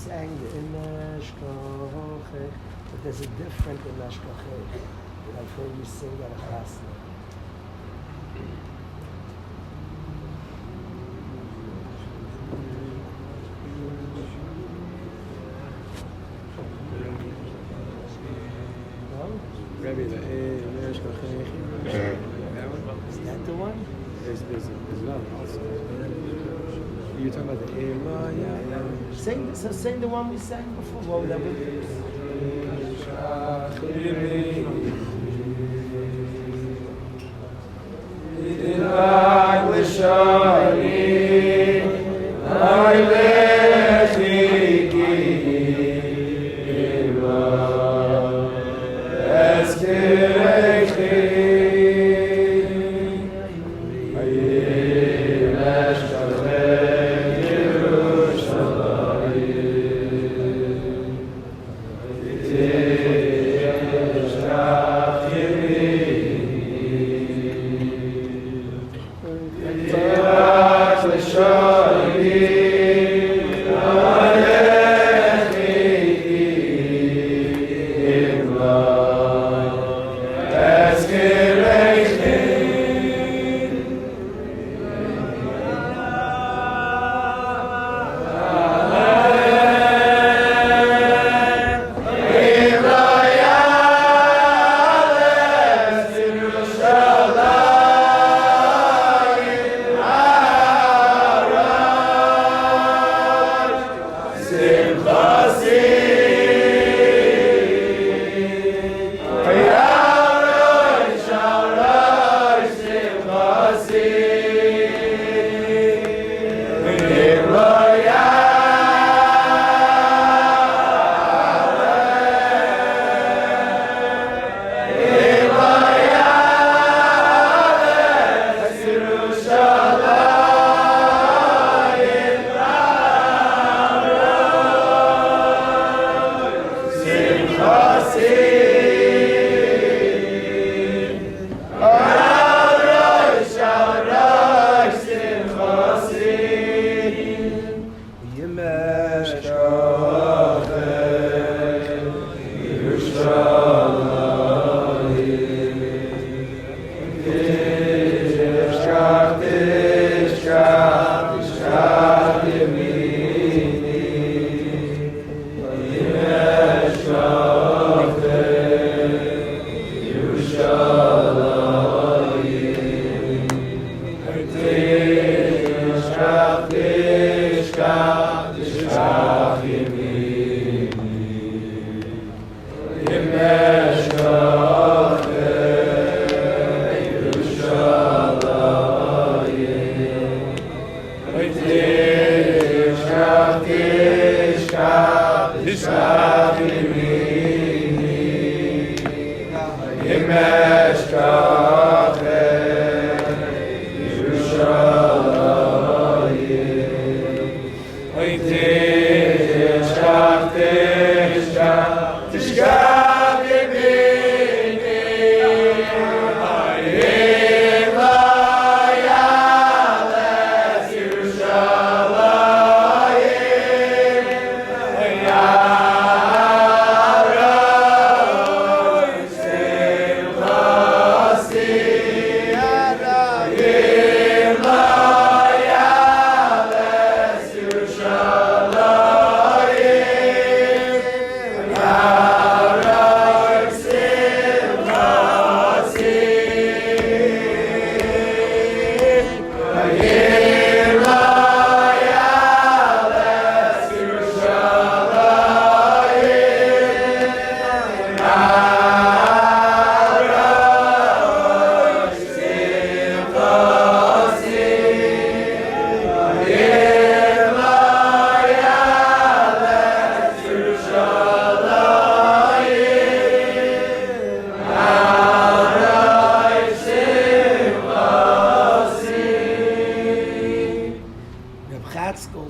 sang the Imesh Kochech, but there's a different Imesh Kochech that I've heard you sing at a chasna. Rabbi, the Imesh Kochech. Is that the one? There's another also. You're talking about the Ema, Sing the one we sang before. What would that be?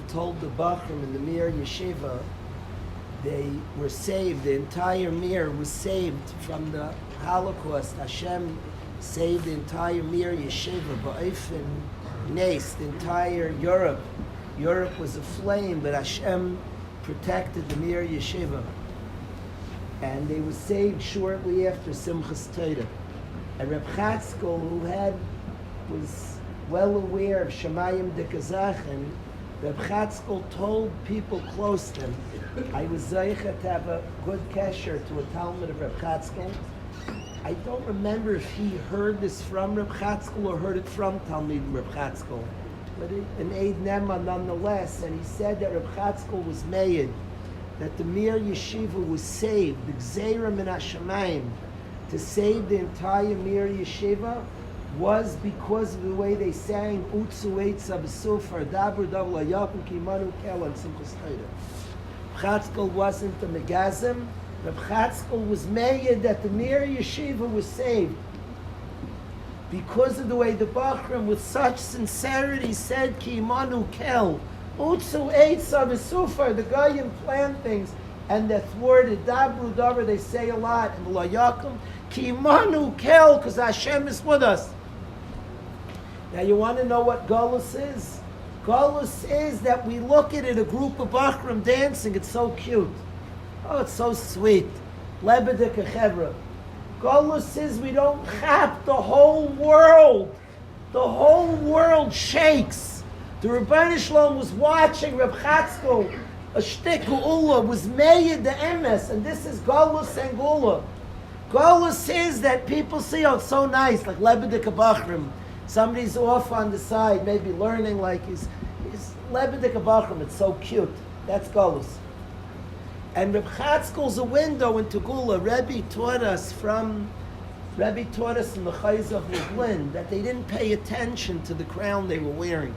Told the Bachram in the Mir Yeshiva, they were saved, the entire Mir was saved from the Holocaust. Hashem saved the entire Mir Yeshiva, Ba'ifin, Nes, the entire Europe. Europe was aflame, but Hashem protected the Mir Yeshiva. And they were saved shortly after Simchas Torah. And Reb Chatzkel, who was well aware of Shemayim Dekazach, and Reb Chatzkel told people close to him, I was zeicha to have a good kesher to a Talmud of Reb Chatzkel. I don't remember if he heard this from Reb Chatzkel or heard it from Talmud Reb Chatzkel, but an Eid Nema nonetheless, and he said that Reb Chatzkel was made, that the Mir Yeshiva was saved, the Gzeira min HaShamayim, to save the entire Mir Yeshiva, was because of the way they sang Utzu Eitza B'Sufar, Dabur Davla Yakum Kimanu Kel and Simchas Torah. Chatzkel wasn't a Megazim. Reb Chatzkel was made that the Mir Yeshiva was saved because of the way the Bachram with such sincerity said Kimanu Kel, Utzu Eitza B'Sufar, the Goyim plan things, and they're thwarted. Dabru Davar, they say a lot, and La Yakum Kimanu Kel, because Hashem is with us. Now you want to know what Galus is? Galus is that we look at it, a group of Bachram dancing, it's so cute. Oh, it's so sweet. Lebedik Chevra. Galus is we don't chap the whole world. The whole world shakes. The Rebbeinu Shalom was watching Reb Chatzkel, a shtik Geula, was made the emes, and this is Galus and Geula. Galus is that people see, oh, it's so nice, like Lebedik Bachram. Somebody's off on the side, maybe learning like he's Lebedik Bachram, it's so cute. That's Galus. And Reb Chatzkel's a window into Geula. Rabbi taught us in the Chayz of Lublin that they didn't pay attention to the crown they were wearing.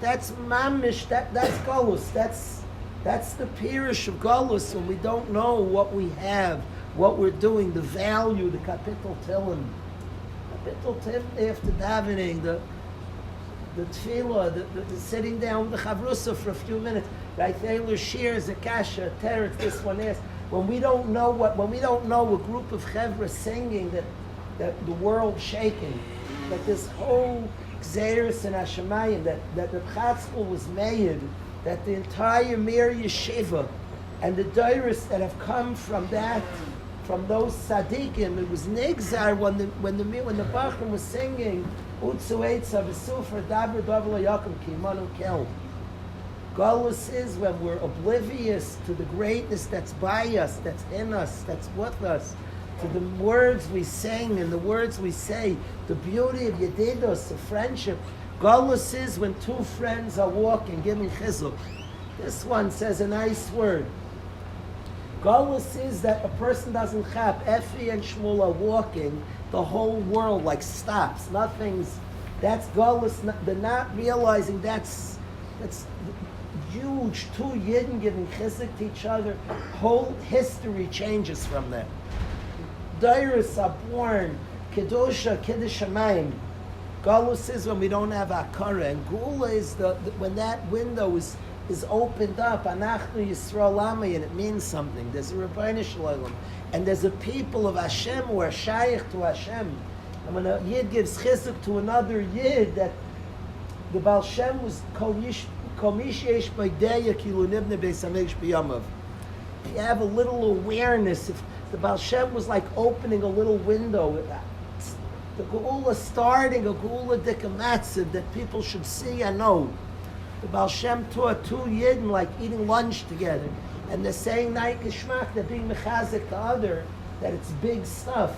That's mamish, that's Galus. That's the Pirush of Galus when we don't know what we have, what we're doing, the value, the Kapitel Tilim. Kapitel Tilim after davening, the tefillah, the sitting down with the chavrusa for a few minutes. Right, Taylor shares a kasha, teretz, this one is. When we don't know a group of chevra singing that the world shaking, that this whole Gzeiris and Hashemayim, that the Chatzkel was made, that the entire Mir Yeshiva and the Dairis that have come from those tzaddikim, it was nigzar when the Bachram was singing Utzu Eitza V'Sufar Dabur Davla Yakum Kimanu Kel. Galus is when we're oblivious to the greatness that's by us, that's in us, that's with us, to the words we sing and the words we say, the beauty of Yedidos, of friendship. Galus is when two friends are walking, giving chizuk. This one says a nice word. Galus is that a person doesn't chap. Effie and Shmuel are walking, the whole world like stops. That's Galus. They're not realizing that's huge. Two Yidden giving chizuk to each other. Whole history changes from that. Dairis are born. Kedusha, Kiddush Shamayim. Galus is when we don't have Akara. And Gula is when that window is opened up. Anachnu Yisrael Amay, and it means something. There's a Rabbi Shalom. And there's a people of Hashem who are shaykh to Hashem. And when a Yid gives chizuk to another Yid, that the Baal Shem was you have a little awareness. If the Baal Shem was like opening a little window, the Geula starting, a Geula dikamatziv that people should see and know. The Baal Shem taught two Yidden like eating lunch together, and they're saying Nai Kishmak, they're being mechazik to other, that it's big stuff.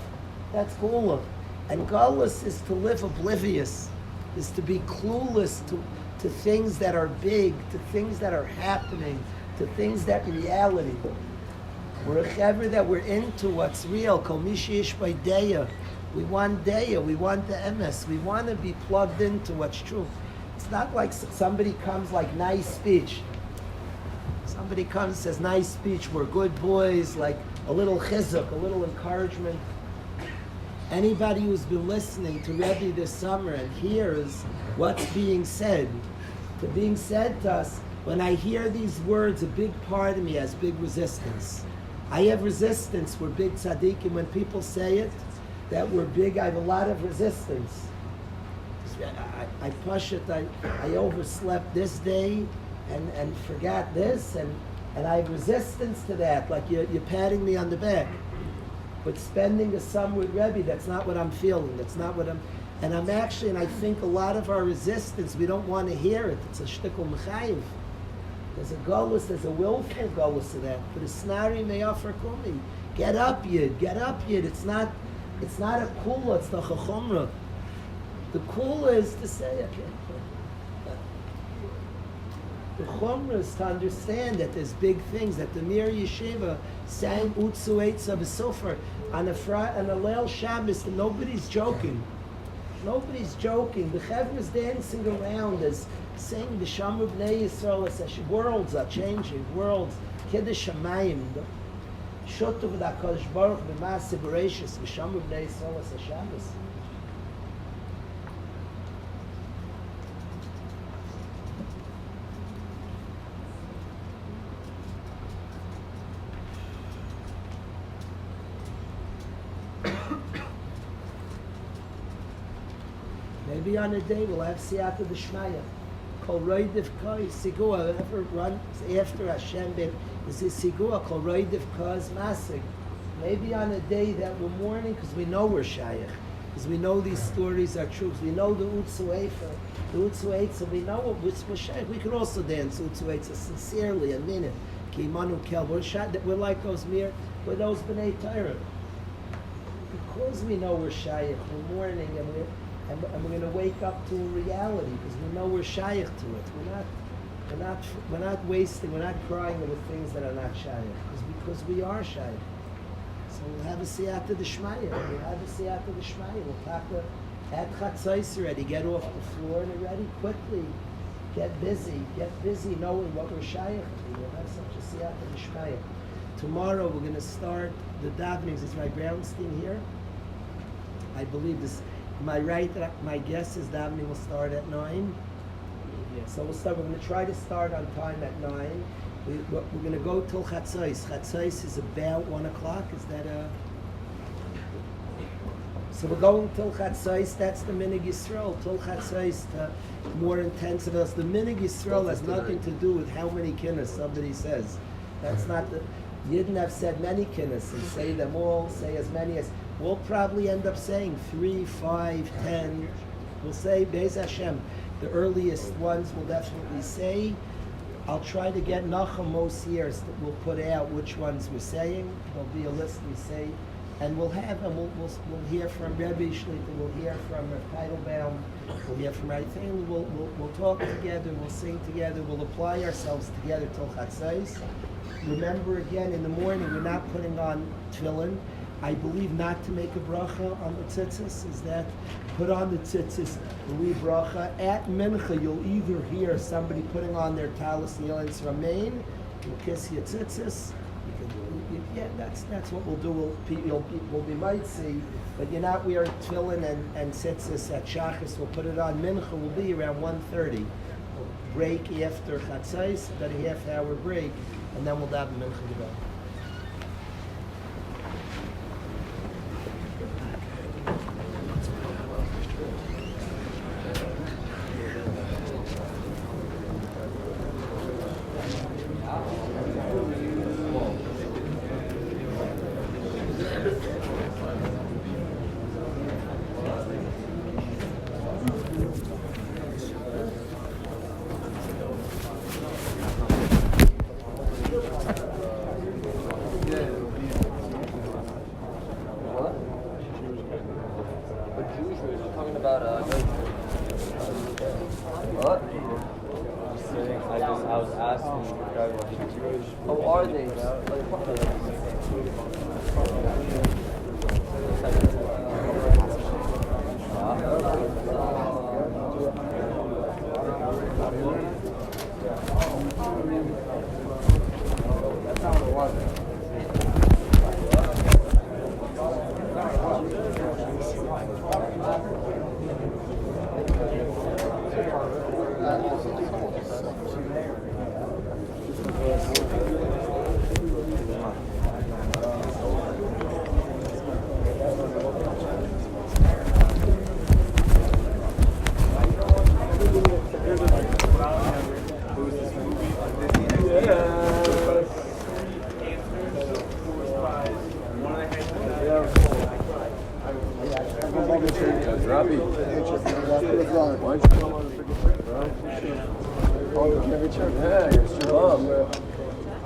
That's Geula. And Galus is to live oblivious, is to be clueless to things that are big, to things that are happening, to things that reality. We're a chevra that we're into what's real. Kol mishish by deya. We want deya. We want the emes. We want to be plugged into what's true. It's not like somebody comes like nice speech. Somebody comes and says nice speech. We're good boys. Like a little chizuk, a little encouragement. Anybody who's been listening to Rebbe this summer and hears what's being said, to us, when I hear these words, a big part of me has big resistance. I have resistance. We're big tzaddikim. When people say it, that we're big, I have a lot of resistance. I push it. I overslept this day and forgot this, and And I have resistance to that, like you're patting me on the back. But spending a summer with Rebbe, that's not what I'm feeling. That's not what I'm... And I'm actually, and I think a lot of our resistance, we don't want to hear it. It's a shtickle mechayiv. There's a golus, there's a willful golus to that. But it's snari me'afar kumi. Get up, Yid. Get up, Yid. It's not a kula, it's the chachomra. The kula is to say, okay. The chomra is to understand that there's big things, that the Mir Yeshiva sang Utsu Eitza B'Sofer on a Leil Shabbos, and nobody's joking. Nobody's joking. The Chevra is dancing around as saying the Shamar B'nai Yisrael, as worlds are changing, worlds. Kiddush Shamayim. Shotuv D'HaKadosh Baruch B'Maaseh Bereishis, V'Shamar B'nai Yisrael as Shabbos. Maybe on a day we'll have Siyata D'Shmaya. Kol Roidiv Koi Sigua. Whoever runs after Hashem is this Sigua. Kol Roidiv Koi's Masig. Maybe on a day that we're mourning because we know we're Shayach. Because we know these stories are true. We know the Utsu Eifa. The Utsu Eitza, we know what we're Shayach. We could also dance Utsu Eitza sincerely and mean it. Ki Manu Kel. We're like those we're those B'nai Torah. Because we know we're Shayach, we're mourning and we're going to wake up to a reality because we know we're shaykh to it. We're not wasting. We're not crying over things that are not shaykh because we are shaykh. So we'll have a siyata d'shmaya. We'll talk at chatzos already. Get off the floor and already quickly get busy knowing what we're shaykh to. We'll have such a siyata d'shmaya. Tomorrow we're going to start the davenings. Is Rabbi Brownstein here? I believe this. Am I right that my guess is davening will start at 9? Yeah. So we're going to try to start on time at 9. We're going to go till chatzos. Chatzos is about 1 o'clock. Is that a... So we're going till chatzos. That's the minig Yisrael. Till chatzos, more intensive. The minig Yisrael has nothing to do with how many kinnas somebody says. That's not the... Yidden have said many kinnas and say them all, say as many as... We'll probably end up saying 3, 5, 10. We'll say Be'ez Hashem. The earliest ones we'll definitely say. I'll try to get Nachum most years that we'll put out which ones we're saying. There'll be a list we say, and we'll hear from Rabbi Shlita. We'll hear from Teitelbaum. We'll hear from right thing. We'll talk together. We'll sing together. We'll apply ourselves together till Chatzos. Remember again in the morning we're not putting on tefillin. I believe not to make a bracha on the tzitzis. Is that put on the tzitzis, leave bracha. At mincha, you'll either hear somebody putting on their talis nilins ramain, you'll kiss your tzitzis. Yeah, that's what we'll do. We'll be might see, but you're not wearing tefillin and tzitzis at shachas. We'll put it on. Mincha will be around 1:30. We'll break after chatzos, about a half-hour break, and then we'll daven mincha to go.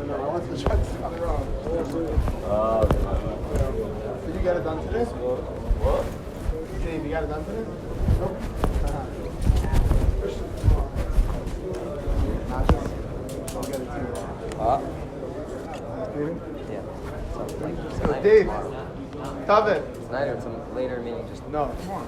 know. I want to try to come around. Did you get it done today? What? You got it done today? Nope. I'll get it to you. Yeah. Sounds like tonight. Dave. Tomorrow. Tave. Tonight or some later meeting. Just No, tomorrow.